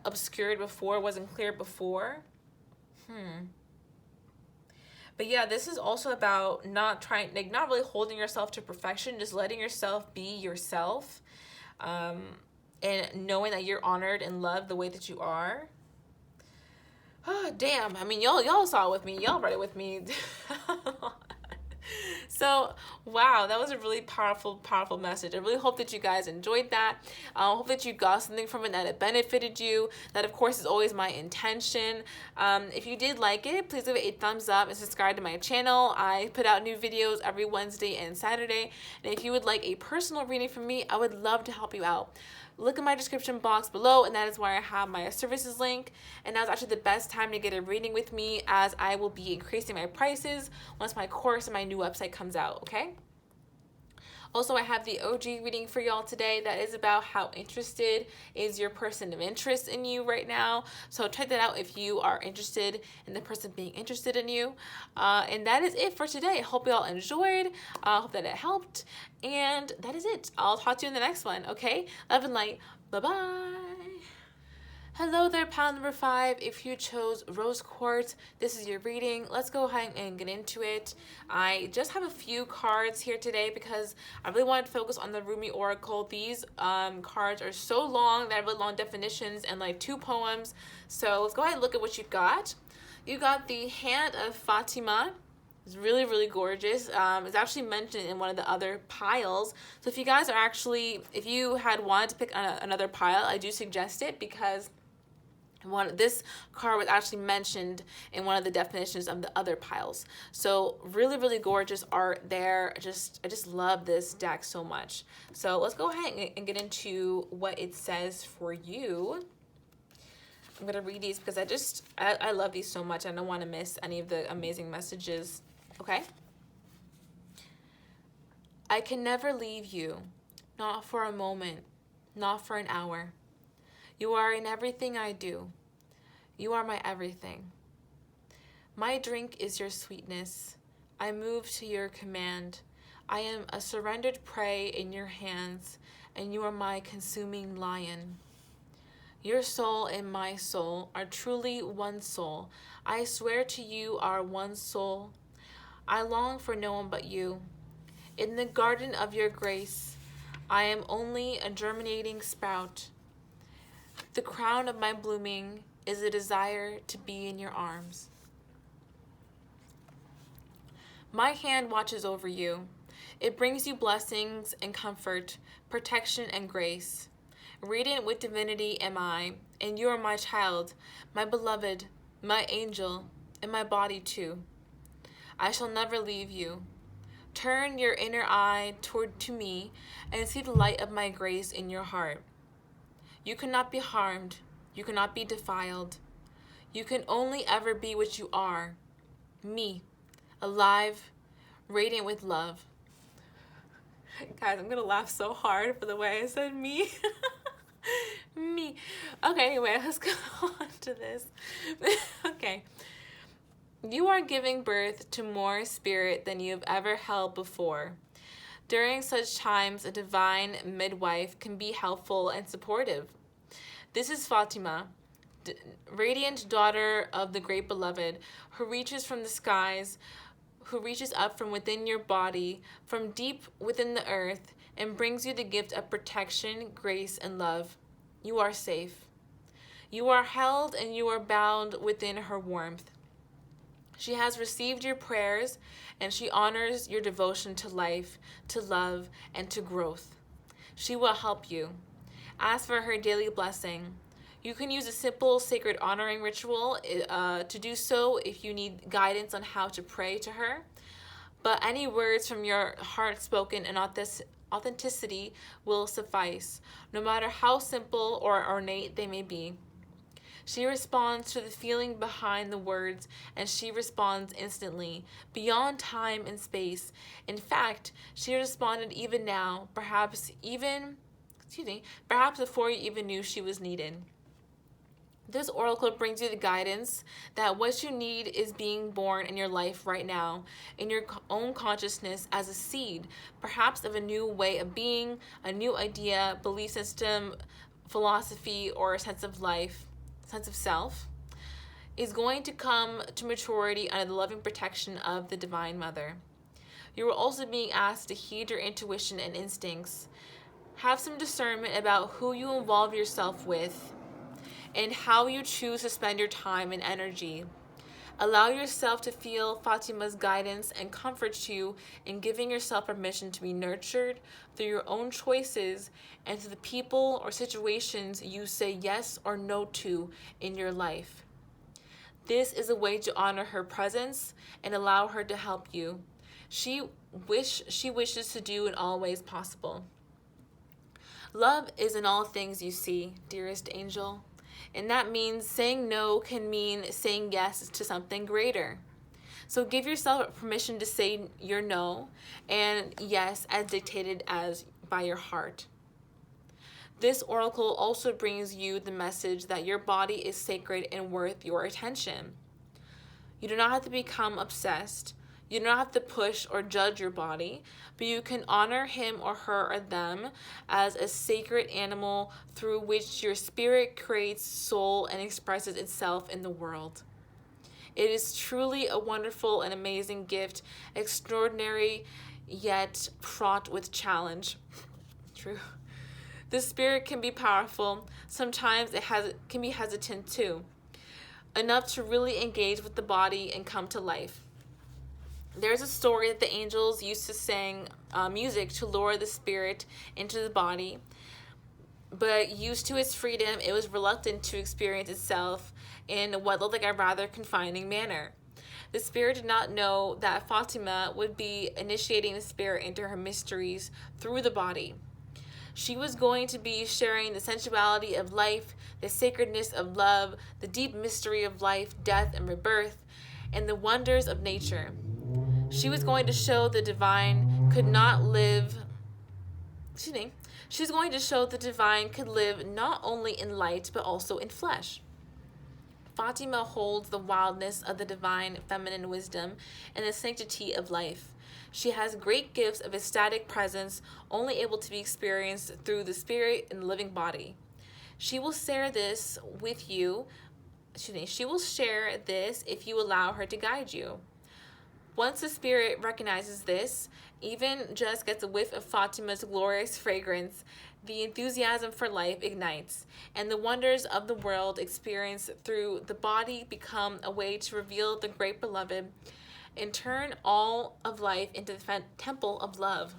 obscured before, wasn't clear before. But But yeah, this is also about not really holding yourself to perfection, just letting yourself be yourself, and knowing that you're honored and loved the way that you are. Oh, damn. I mean, y'all saw it with me. Y'all read it with me. So, wow, that was a really powerful message. I really hope that you guys enjoyed that. I hope that you got something from it, that it benefited you. That, of course, is always my intention. If you did like it, please give it a thumbs up and subscribe to my channel. I put out new videos every Wednesday and Saturday. And if you would like a personal reading from me, I would love to help you out. Look in my description box below, and that is where I have my services link. And now is actually the best time to get a reading with me, as I will be increasing my prices once my course and my new website comes out, okay? Also, I have the OG reading for y'all today that is about how interested is your person of interest in you right now. So check that out if you are interested in the person being interested in you. And that is it for today. I hope y'all enjoyed. I hope that it helped. And that is it. I'll talk to you in the next one, okay? Love and light. Bye-bye. Hello there, pile number 5. If you chose rose quartz, this is your reading. Let's go ahead and get into it. I just have a few cards here today because I really wanted to focus on the Rumi Oracle. These cards are so long, they have really long definitions and like 2 poems. So let's go ahead and look at what you got. You got the Hand of Fatima. It's really, really gorgeous. It's actually mentioned in one of the other piles. So if you guys are if you had wanted to pick another pile, I do suggest it because this card was actually mentioned in one of the definitions of the other piles. So really, really gorgeous art there. I just love this deck so much. So let's go ahead and get into what it says for you. I'm going to read these because I love these so much. I don't want to miss any of the amazing messages. Okay? I can never leave you, not for a moment, not for an hour. You are in everything I do. You are my everything. My drink is your sweetness. I move to your command. I am a surrendered prey in your hands, and you are my consuming lion. Your soul and my soul are truly one soul. I swear to you are one soul. I long for no one but you. In the garden of your grace, I am only a germinating sprout. The crown of my blooming is a desire to be in your arms. My hand watches over you. It brings you blessings and comfort, protection and grace. Radiant with divinity am I, and you are my child, my beloved, my angel, and my body too. I shall never leave you. Turn your inner eye to me and see the light of my grace in your heart. You cannot be harmed. You cannot be defiled. You can only ever be what you are. Me, alive, radiant with love. Guys, I'm going to laugh so hard for the way I said me. Me. Okay, anyway, let's go on to this. Okay. You are giving birth to more spirit than you have ever held before. During such times, a divine midwife can be helpful and supportive. This is Fatima, radiant daughter of the great beloved, who reaches from the skies, who reaches up from within your body, from deep within the earth, and brings you the gift of protection, grace, and love. You are safe. You are held and you are bound within her warmth. She has received your prayers, and she honors your devotion to life, to love, and to growth. She will help you. Ask for her daily blessing. You can use a simple sacred honoring ritual to do so if you need guidance on how to pray to her. But any words from your heart spoken in authenticity will suffice, no matter how simple or ornate they may be. She responds to the feeling behind the words, and she responds instantly, beyond time and space. In fact, she responded even now, perhaps before you even knew she was needed. This oracle brings you the guidance that what you need is being born in your life right now, in your own consciousness as a seed, perhaps of a new way of being, a new idea, belief system, philosophy, or a sense of life, sense of self. is going to come to maturity under the loving protection of the Divine Mother. You are also being asked to heed your intuition and instincts. Have some discernment about who you involve yourself with and how you choose to spend your time and energy. Allow yourself to feel Fatima's guidance and comfort you in giving yourself permission to be nurtured through your own choices and to the people or situations you say yes or no to in your life. This is a way to honor her presence and allow her to help you. She wishes to do in all ways possible. Love is in all things you see, dearest angel. And that means saying no can mean saying yes to something greater. So give yourself permission to say your no and yes as dictated as by your heart. This oracle also brings you the message that your body is sacred and worth your attention. You do not have to become obsessed. You do not have to push or judge your body, but you can honor him or her or them as a sacred animal through which your spirit creates soul and expresses itself in the world. It is truly a wonderful and amazing gift, extraordinary yet fraught with challenge. True. The spirit can be powerful. Sometimes it can be hesitant too, enough to really engage with the body and come to life. There's a story that the angels used to sing music to lure the spirit into the body, but used to its freedom, it was reluctant to experience itself in what looked like a rather confining manner. The spirit did not know that Fatima would be initiating the spirit into her mysteries through the body. She was going to be sharing the sensuality of life, the sacredness of love, the deep mystery of life, death, and rebirth, and the wonders of nature. She was going to show the divine could not live, she was going to show the divine could live not only in light, but also in flesh. Fatima holds the wildness of the divine feminine wisdom and the sanctity of life. She has great gifts of ecstatic presence, only able to be experienced through the spirit and the living body. She will share this with you. She will share this if you allow her to guide you. Once the spirit recognizes this, even just gets a whiff of Fatima's glorious fragrance, the enthusiasm for life ignites, and the wonders of the world experienced through the body become a way to reveal the great beloved and turn all of life into the temple of love.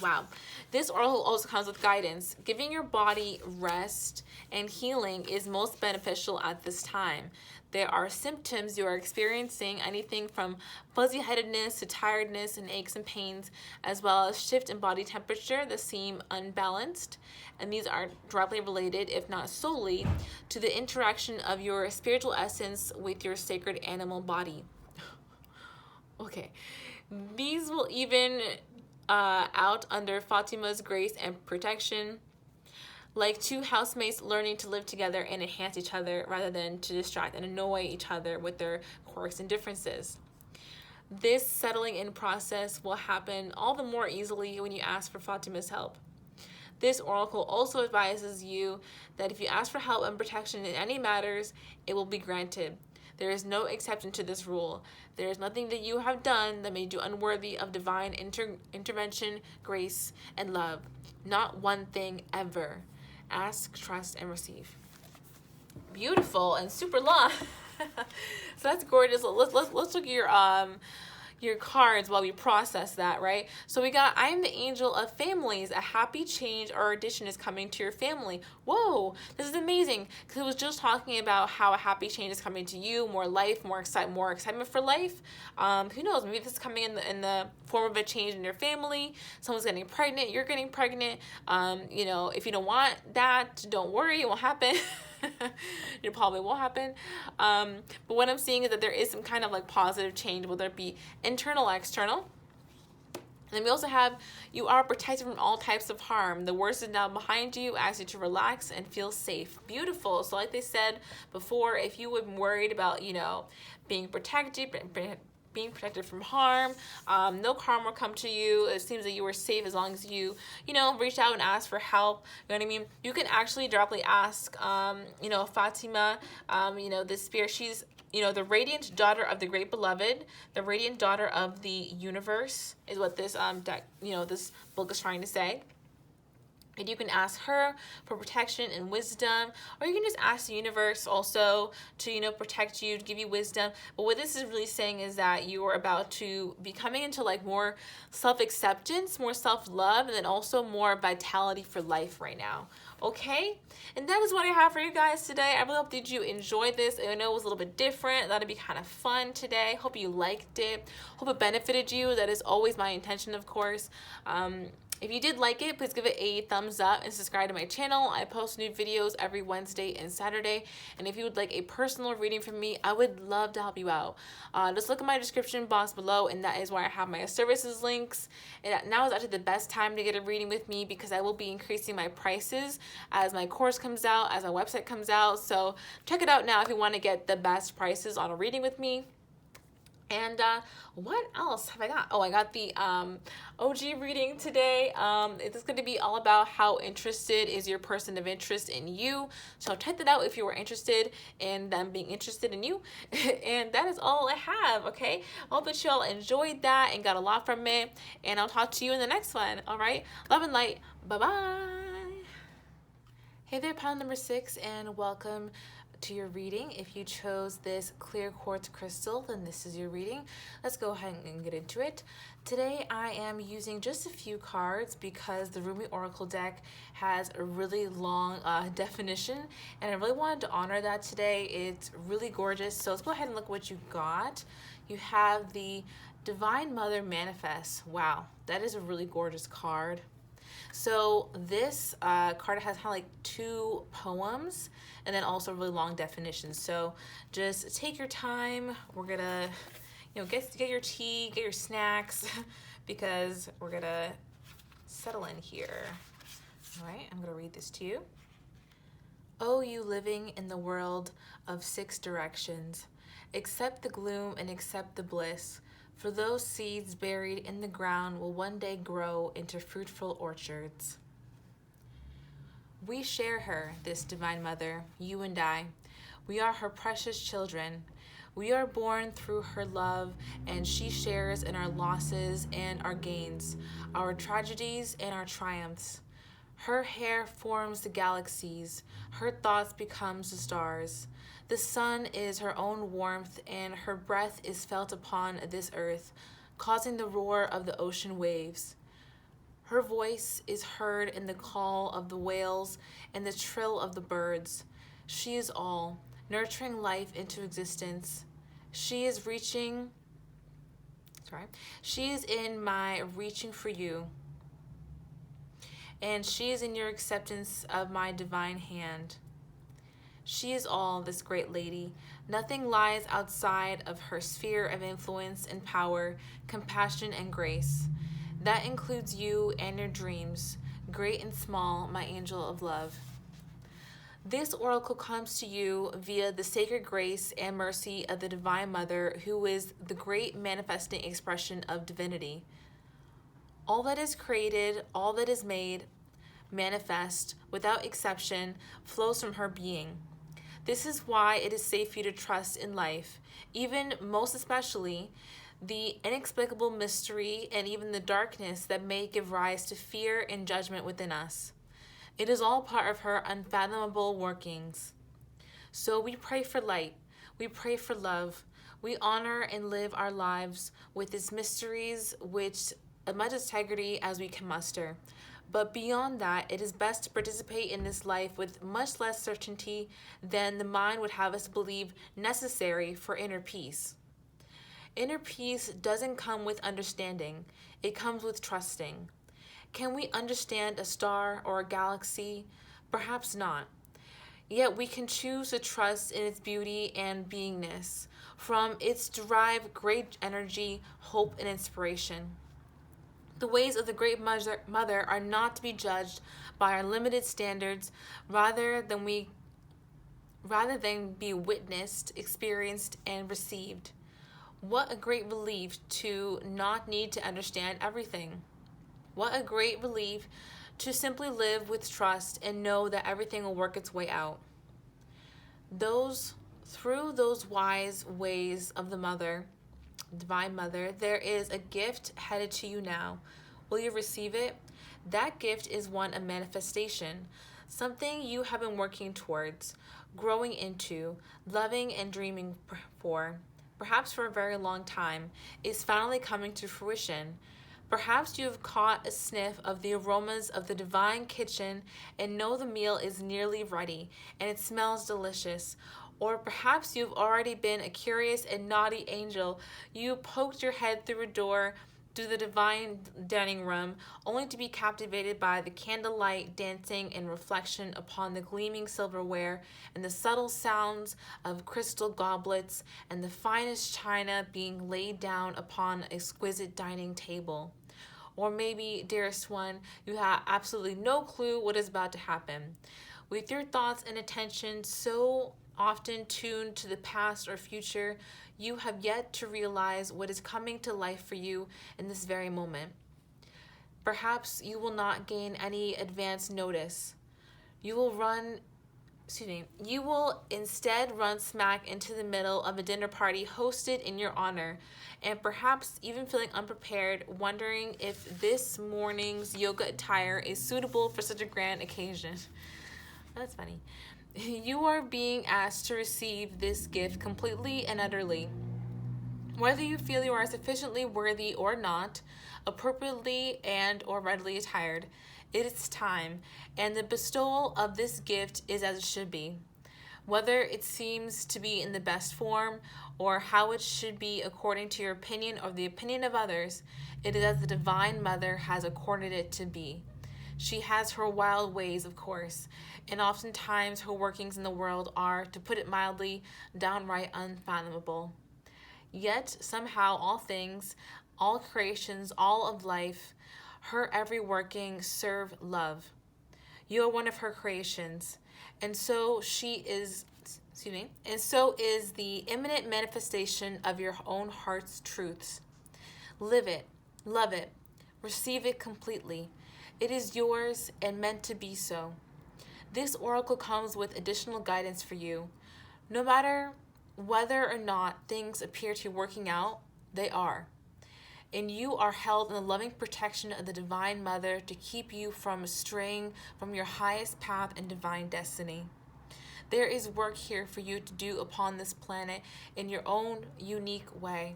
Wow. This oracle also comes with guidance. Giving your body rest and healing is most beneficial at this time. There are symptoms you are experiencing, anything from fuzzy-headedness to tiredness and aches and pains, as well as shift in body temperature that seem unbalanced. And these are directly related, if not solely, to the interaction of your spiritual essence with your sacred animal body. Okay. These will even out under Fatima's grace and protection, like two housemates learning to live together and enhance each other rather than to distract and annoy each other with their quirks and differences. This settling in process will happen all the more easily when you ask for Fatima's help. This oracle also advises you that if you ask for help and protection in any matters, it will be granted. There is no exception to this rule. There is nothing that you have done that made you unworthy of divine intervention, grace, and love. Not one thing ever. Ask, trust, and receive. Beautiful and super long. So that's gorgeous. Let's look at your cards while we process that, right? So we got, I am the angel of families. A happy change or addition is coming to your family. Whoa, this is amazing. Because it was just talking about how a happy change is coming to you, more life, more excitement for life. Who knows? Maybe this is coming in the form of a change in your family. Someone's getting pregnant. You're getting pregnant. If you don't want that, don't worry. It won't happen. It probably won't happen. But what I'm seeing is that there is some kind of like positive change, whether it be internal or external. And then we also have, you are protected from all types of harm. The worst is now behind you. Ask you to relax and feel safe. Beautiful. So like they said before, if you were worried about, being protected, being protected from harm. No harm will come to you. It seems that you were safe as long as you reached out and asked for help. You know what I mean? You can actually directly ask, Fatima, this spirit. She's, the radiant daughter of the great beloved, the radiant daughter of the universe is what this this book is trying to say. And you can ask her for protection and wisdom, or you can just ask the universe also to, protect you, to give you wisdom. But what this is really saying is that you are about to be coming into like more self-acceptance, more self-love, and then also more vitality for life right now. Okay? And that is what I have for you guys today. I really hope that you enjoyed this. I know it was a little bit different. That'd be kind of fun today. Hope you liked it. Hope it benefited you. That is always my intention, of course. If you did like it, please give it a thumbs up and subscribe to my channel. I post new videos every Wednesday and Saturday. And if you would like a personal reading from me, I would love to help you out. Just look at my description box below, and that is where I have my services links. And now is actually the best time to get a reading with me because I will be increasing my prices as my course comes out, as my website comes out. So check it out now if you want to get the best prices on a reading with me. And what else have I got? Oh, I got the OG reading today. It's going to be all about how interested is your person of interest in you. So check that out if you were interested in them being interested in you. And that is all I have, okay? I hope that you all enjoyed that and got a lot from it. And I'll talk to you in the next one, all right? Love and light. Bye-bye. Hey there, pile number 6, and welcome to your reading. If you chose this clear quartz crystal, then this is your reading. Let's go ahead and get into it. Today I am using just a few cards because the Rumi Oracle deck has a really long definition, and I really wanted to honor that today. It's really gorgeous. So let's go ahead and look what you got. You have the Divine Mother Manifest. Wow, that is a really gorgeous card. So this card has kind of like 2 poems and then also really long definitions. So just take your time. We're gonna, get your tea, get your snacks, because we're gonna settle in here. All right, I'm gonna read this to you. Oh, you living in the world of 6 directions, accept the gloom and accept the bliss. For those seeds buried in the ground will one day grow into fruitful orchards. We share her, this Divine Mother, you and I. We are her precious children. We are born through her love, and she shares in our losses and our gains, our tragedies and our triumphs. Her hair forms the galaxies. Her thoughts becomes the stars. The sun is her own warmth, and her breath is felt upon this earth, causing the roar of the ocean waves. Her voice is heard in the call of the whales and the trill of the birds. She is all, nurturing life into existence. She is in my reaching for you, and she is in your acceptance of my divine hand. She is all, this great lady. Nothing lies outside of her sphere of influence and power, compassion and grace. That includes you and your dreams, great and small, my angel of love. This oracle comes to you via the sacred grace and mercy of the Divine Mother, who is the great manifesting expression of divinity. All that is created, all that is made, manifest, without exception, flows from her being. This is why it is safe for you to trust in life, even most especially the inexplicable mystery and even the darkness that may give rise to fear and judgment within us. It is all part of her unfathomable workings. So we pray for light. We pray for love. We honor and live our lives with its mysteries, which as much integrity as we can muster. But beyond that, it is best to participate in this life with much less certainty than the mind would have us believe necessary for inner peace. Inner peace doesn't come with understanding. It comes with trusting. Can we understand a star or a galaxy? Perhaps not. Yet we can choose to trust in its beauty and beingness. From its derive great energy, hope, and inspiration. The ways of the Great Mother are not to be judged by our limited standards, rather than be witnessed, experienced, and received. What a great relief to not need to understand everything. What a great relief to simply live with trust and know that everything will work its way out. Through those wise ways of the Mother, Divine Mother, there is a gift headed to you now. Will you receive it? That gift is one of manifestation, something you have been working towards, growing into, loving and dreaming for, perhaps for a very long time, is finally coming to fruition. Perhaps you have caught a sniff of the aromas of the divine kitchen and know the meal is nearly ready and it smells delicious. Or perhaps you've already been a curious and naughty angel. You poked your head through a door through the divine dining room, only to be captivated by the candlelight dancing in reflection upon the gleaming silverware and the subtle sounds of crystal goblets and the finest china being laid down upon an exquisite dining table. Or maybe, dearest one, you have absolutely no clue what is about to happen. With your thoughts and attention so often tuned to the past or future, you have yet to realize what is coming to life for you in this very moment. Perhaps you will not gain any advance notice. You will instead run smack into the middle of a dinner party hosted in your honor, and perhaps even feeling unprepared, wondering if this morning's yoga attire is suitable for such a grand occasion. That's funny. You are being asked to receive this gift completely and utterly. Whether you feel you are sufficiently worthy or not, appropriately and or readily attired, it is time, and the bestowal of this gift is as it should be. Whether it seems to be in the best form, or how it should be according to your opinion or the opinion of others, it is as the Divine Mother has accorded it to be. She has her wild ways, of course, and oftentimes her workings in the world are, to put it mildly, downright unfathomable. Yet, somehow, all things, all creations, all of life, her every working serve love. You are one of her creations, and so and so is the imminent manifestation of your own heart's truths. Live it, love it, receive it completely. It is yours and meant to be so. This oracle comes with additional guidance for you. No matter whether or not things appear to be working out, they are. And you are held in the loving protection of the Divine Mother to keep you from straying from your highest path and divine destiny. There is work here for you to do upon this planet in your own unique way.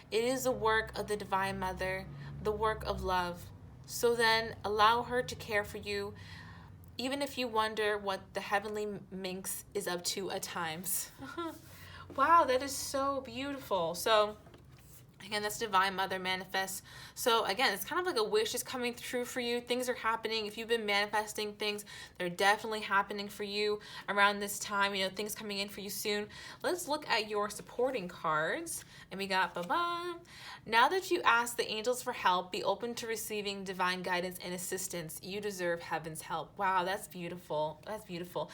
It is the work of the Divine Mother, the work of love. So then, allow her to care for you, even if you wonder what the heavenly minx is up to at times. Wow, that is so beautiful. So, again, that's Divine Mother manifest. So again, it's kind of like a wish is coming true for you. Things are happening. If you've been manifesting things, they're definitely happening for you around this time. You know, things coming in for you soon. Let's look at your supporting cards. And we got, ba-ba. Now that you ask the angels for help, be open to receiving divine guidance and assistance. You deserve heaven's help. Wow, that's beautiful. That's beautiful.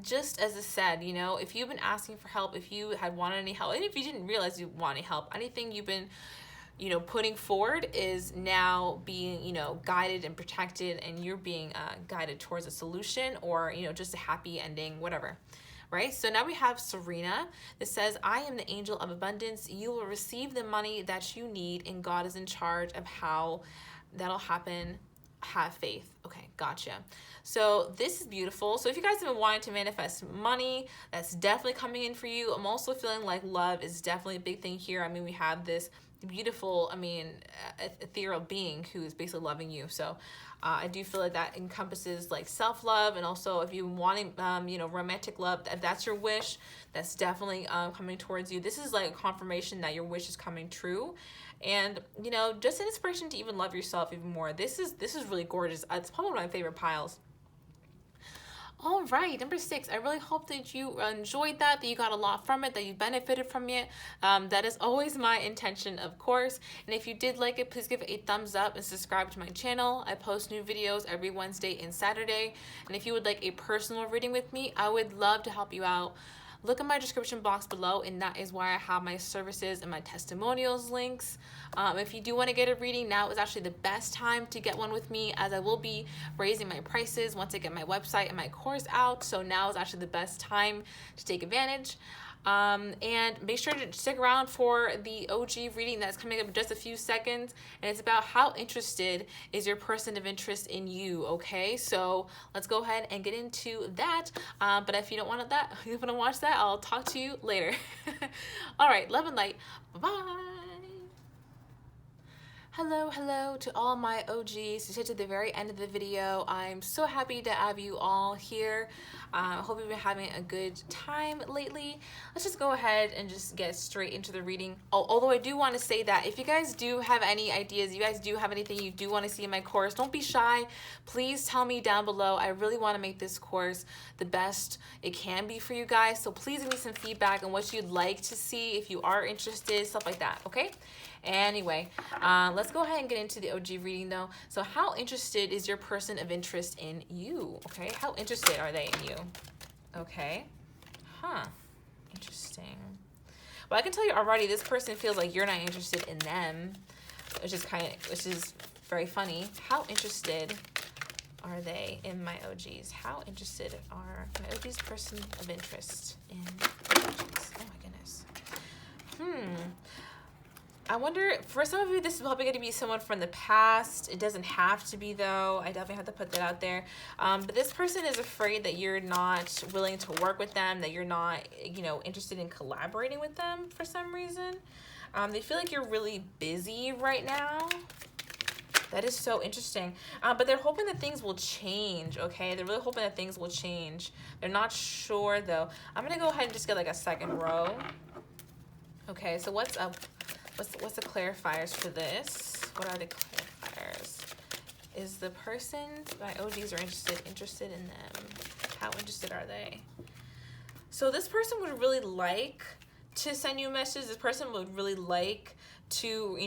Just as I said, you know, if you've been asking for help, if you had wanted any help, and if you didn't realize you want any help, anything you've been, you know, putting forward is now being, you know, guided and protected, and you're being guided towards a solution or, you know, just a happy ending, whatever. Right? So now we have Serena that says, I am the angel of abundance. You will receive the money that you need, and God is in charge of how that'll happen. Have faith. Okay, gotcha. So this is beautiful. So if you guys have been wanting to manifest money, that's definitely coming in for you. I'm also feeling like love is definitely a big thing here. I mean, we have this beautiful, ethereal being who is basically loving you. So I do feel like that encompasses like self-love, and also if you wanting, romantic love, if that's your wish, that's definitely coming towards you. This is like a confirmation that your wish is coming true. And, you know, just an inspiration to even love yourself even more. This is really gorgeous. It's probably one of my favorite piles. All right, number 6. I really hope that you enjoyed that you got a lot from it, that you benefited from it. That is always my intention, of course. And if you did like it, please give it a thumbs up and subscribe to my channel. I post new videos every Wednesday and Saturday. And if you would like a personal reading with me, I would love to help you out. look in my description box below, and that is where I have my services and my testimonials links. If you do want to get a reading, now is actually the best time to get one with me, as I will be raising my prices once I get my website and my course out. So now is actually the best time to take advantage. And make sure to stick around for the OG reading that's coming up in just a few seconds. And it's about how interested is your person of interest in you, okay? So let's go ahead and get into that. But if you don't want that, if you want to watch that, I'll talk to you later. All right, love and light. Bye-bye. Hello to all my OGs who stayed to the very end of the video. I'm so happy to have you all here. I hope you've been having a good time lately. Let's just go ahead and just get straight into the reading. Although I do want to say that if you guys do have any ideas, you guys do have anything you do want to see in my course, don't be shy. Please tell me down below. I really want to make this course the best it can be for you guys. So please give me some feedback on what you'd like to see if you are interested, stuff like that, okay? Anyway, let's go ahead and get into the OG reading though. So how interested is your person of interest in you? Okay, how interested are they in you? Okay, interesting. Well, I can tell you already, this person feels like you're not interested in them, which is very funny. How interested are they in my OGs? How interested are my OGs' person of interest in my OGs? Oh my goodness. I wonder, for some of you, this is probably going to be someone from the past. It doesn't have to be, though. I definitely have to put that out there. But this person is afraid that you're not willing to work with them, that you're not, interested in collaborating with them for some reason. They feel like you're really busy right now. That is so interesting. But they're hoping that things will change, okay? They're really hoping that things will change. They're not sure, though. I'm going to go ahead and just get like a second row. Okay, so what's up? What's the clarifiers for this? What are the clarifiers? Is the person my OGs are interested in them? How interested are they? So this person would really like to send you a message. This person would really like to,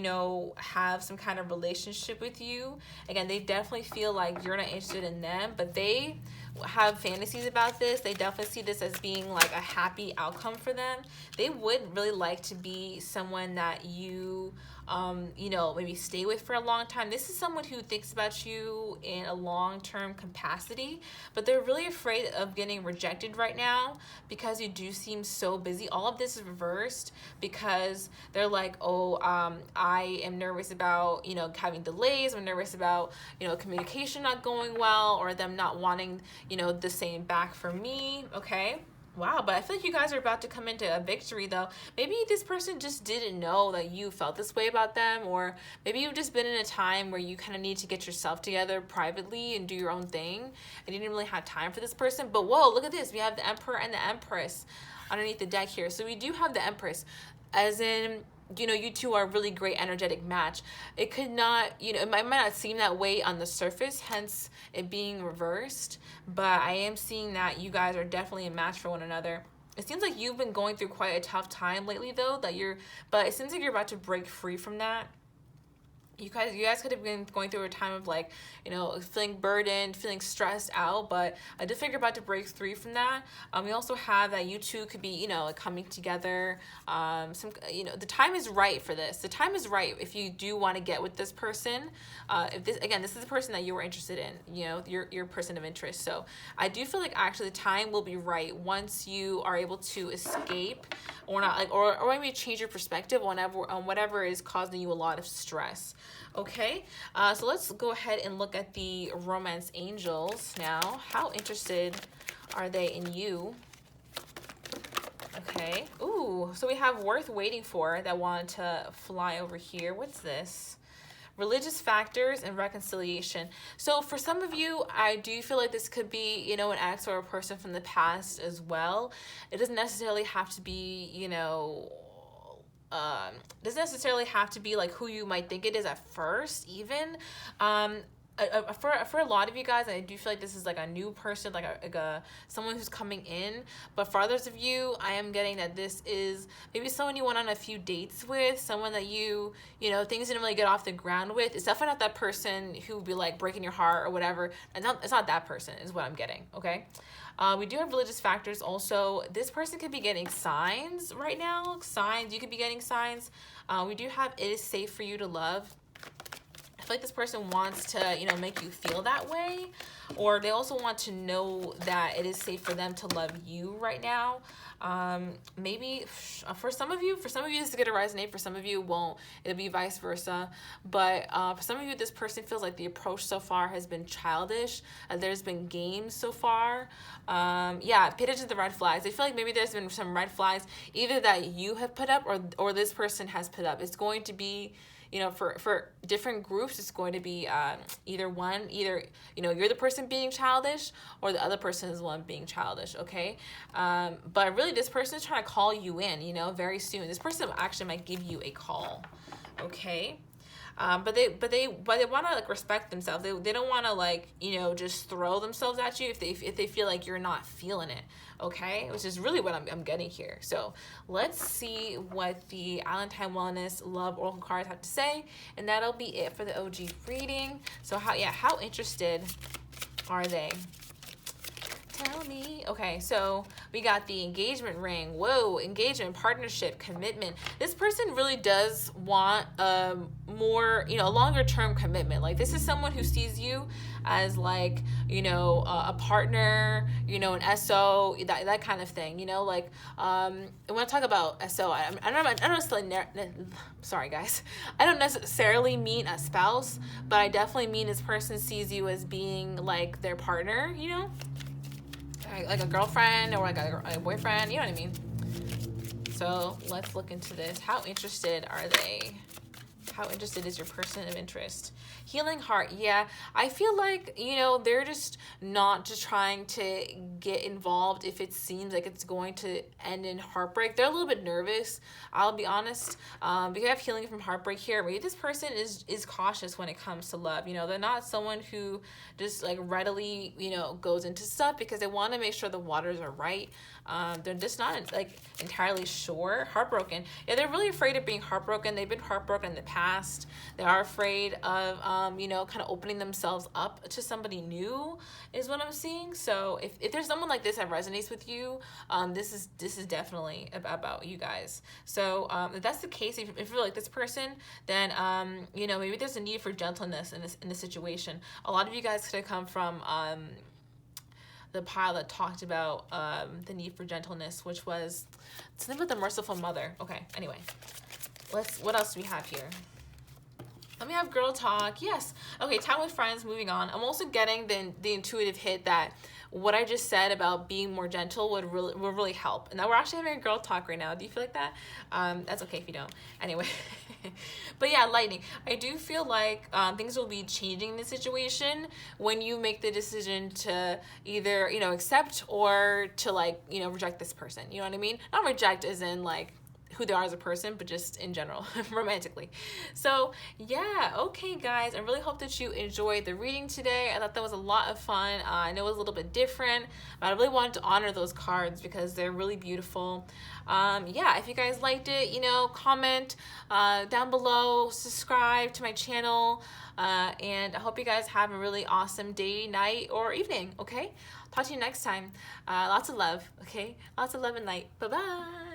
have some kind of relationship with you. Again, they definitely feel like you're not interested in them, but they have fantasies about this. They definitely see this as being like a happy outcome for them. They would really like to be someone that you maybe stay with for a long time. This is someone who thinks about you in a long-term capacity, but they're really afraid of getting rejected right now because you do seem so busy. All of this is reversed because they're like, I am nervous about, having delays. I'm nervous about, communication not going well, or them not wanting, the same back for me, okay? Wow, but I feel like you guys are about to come into a victory, though. Maybe this person just didn't know that you felt this way about them, or maybe you've just been in a time where you kind of need to get yourself together privately and do your own thing, and you didn't really have time for this person. But whoa, look at this. We have the Emperor and the Empress underneath the deck here. So we do have the Empress, as in, you two are a really great energetic match. It could not, it might not seem that way on the surface, hence it being reversed, but I am seeing that you guys are definitely a match for one another. It seems like you've been going through quite a tough time lately, though, but it seems like you're about to break free from that. You guys could have been going through a time of like, feeling burdened, feeling stressed out, but I did figure about to break free from that. We also have that you two could be, coming together. The time is right for this. The time is right if you do want to get with this person. This is the person that you were interested in, your person of interest. So I do feel like actually the time will be right once you are able to escape or not, or maybe change your perspective on whatever is causing you a lot of stress. Okay, so let's go ahead and look at the romance angels now. How interested are they in you? Okay, ooh, so we have worth waiting for that wanted to fly over here. What's this? Religious factors and reconciliation. So for some of you, I do feel like this could be, an ex or a person from the past as well. It doesn't necessarily have to be, doesn't necessarily have to be like who you might think it is at first even. for a lot of you guys, I do feel like this is like a new person, like a someone who's coming in. But for others of you, I am getting that this is maybe someone you went on a few dates with, someone that you know, things didn't really get off the ground with. It's definitely not that person who would be like breaking your heart or whatever. It's not that person is what I'm getting, okay? We do have religious factors also. This person could be getting signs right now. Signs, you could be getting signs. We do have it is safe for you to love. I feel like this person wants to, you know, make you feel that way, or they also want to know that it is safe for them to love you right now. Maybe for some of you, this is going to resonate. For some of you, it won't. It'll be vice versa. But for some of you, this person feels like the approach so far has been childish. There's been games so far. Yeah, pay attention to the red flags. I feel like maybe there's been some red flags either that you have put up or this person has put up. It's going to be, you know, for different groups, it's going to be either, you know, you're the person being childish or the other person is the one being childish, okay? But really, this person is trying to call you in, you know, very soon. This person actually might give you a call, okay? But they want to like respect themselves. They don't want to like, you know, just throw themselves at you if they feel like you're not feeling it, okay? Which is really what I'm getting here. So let's see what the Allentown Wellness Love Oracle cards have to say, and that'll be it for the OG reading. So how interested are they? Tell me. Okay, so we got the engagement ring. Whoa, engagement, partnership, commitment. This person really does want more, you know, a longer term commitment. Like this is someone who sees you as like, you know, a partner, you know, an SO, that kind of thing, you know, like when I talk about SO, I don't necessarily, sorry guys, I don't necessarily mean a spouse, but I definitely mean this person sees you as being like their partner, you know, like a girlfriend or like a boyfriend, you know what I mean? So let's look into this. How interested are they? How interested is your person of interest? Healing heart. Yeah, I feel like, you know, they're just not just trying to get involved if it seems like it's going to end in heartbreak. They're a little bit nervous, I'll be honest, because I have healing from heartbreak here. Maybe this person is cautious when it comes to love. You know, they're not someone who just like readily, you know, goes into stuff because they want to make sure the waters are right. They're just not like entirely sure. Heartbroken. Yeah, they're really afraid of being heartbroken. They've been heartbroken in the past. They are afraid of, you know, kind of opening themselves up to somebody new is what I'm seeing. So if there's someone like this that resonates with you, this is definitely about you guys. So if that's the case, if you're like this person, then you know, maybe there's a need for gentleness in this situation. A lot of you guys could have come from the pile that talked about the need for gentleness, which was something with the merciful mother. Okay, anyway, what else do we have here? Let me have girl talk. Yes. Okay, time with friends, moving on. I'm also getting the intuitive hit that what I just said about being more gentle would really help. And now we're actually having a girl talk right now. Do you feel like that? That's okay if you don't. Anyway. But yeah, lightning. I do feel like things will be changing in the situation when you make the decision to either, you know, accept or to like, you know, reject this person. You know what I mean? Not reject as in like who they are as a person, but just in general, romantically. So yeah, okay guys, I really hope that you enjoyed the reading today. I thought that was a lot of fun. I know it was a little bit different, but I really wanted to honor those cards because they're really beautiful. Yeah, if you guys liked it, you know, comment down below, subscribe to my channel, and I hope you guys have a really awesome day, night, or evening, okay? Talk to you next time. Lots of love, okay? Lots of love and light. Bye-bye.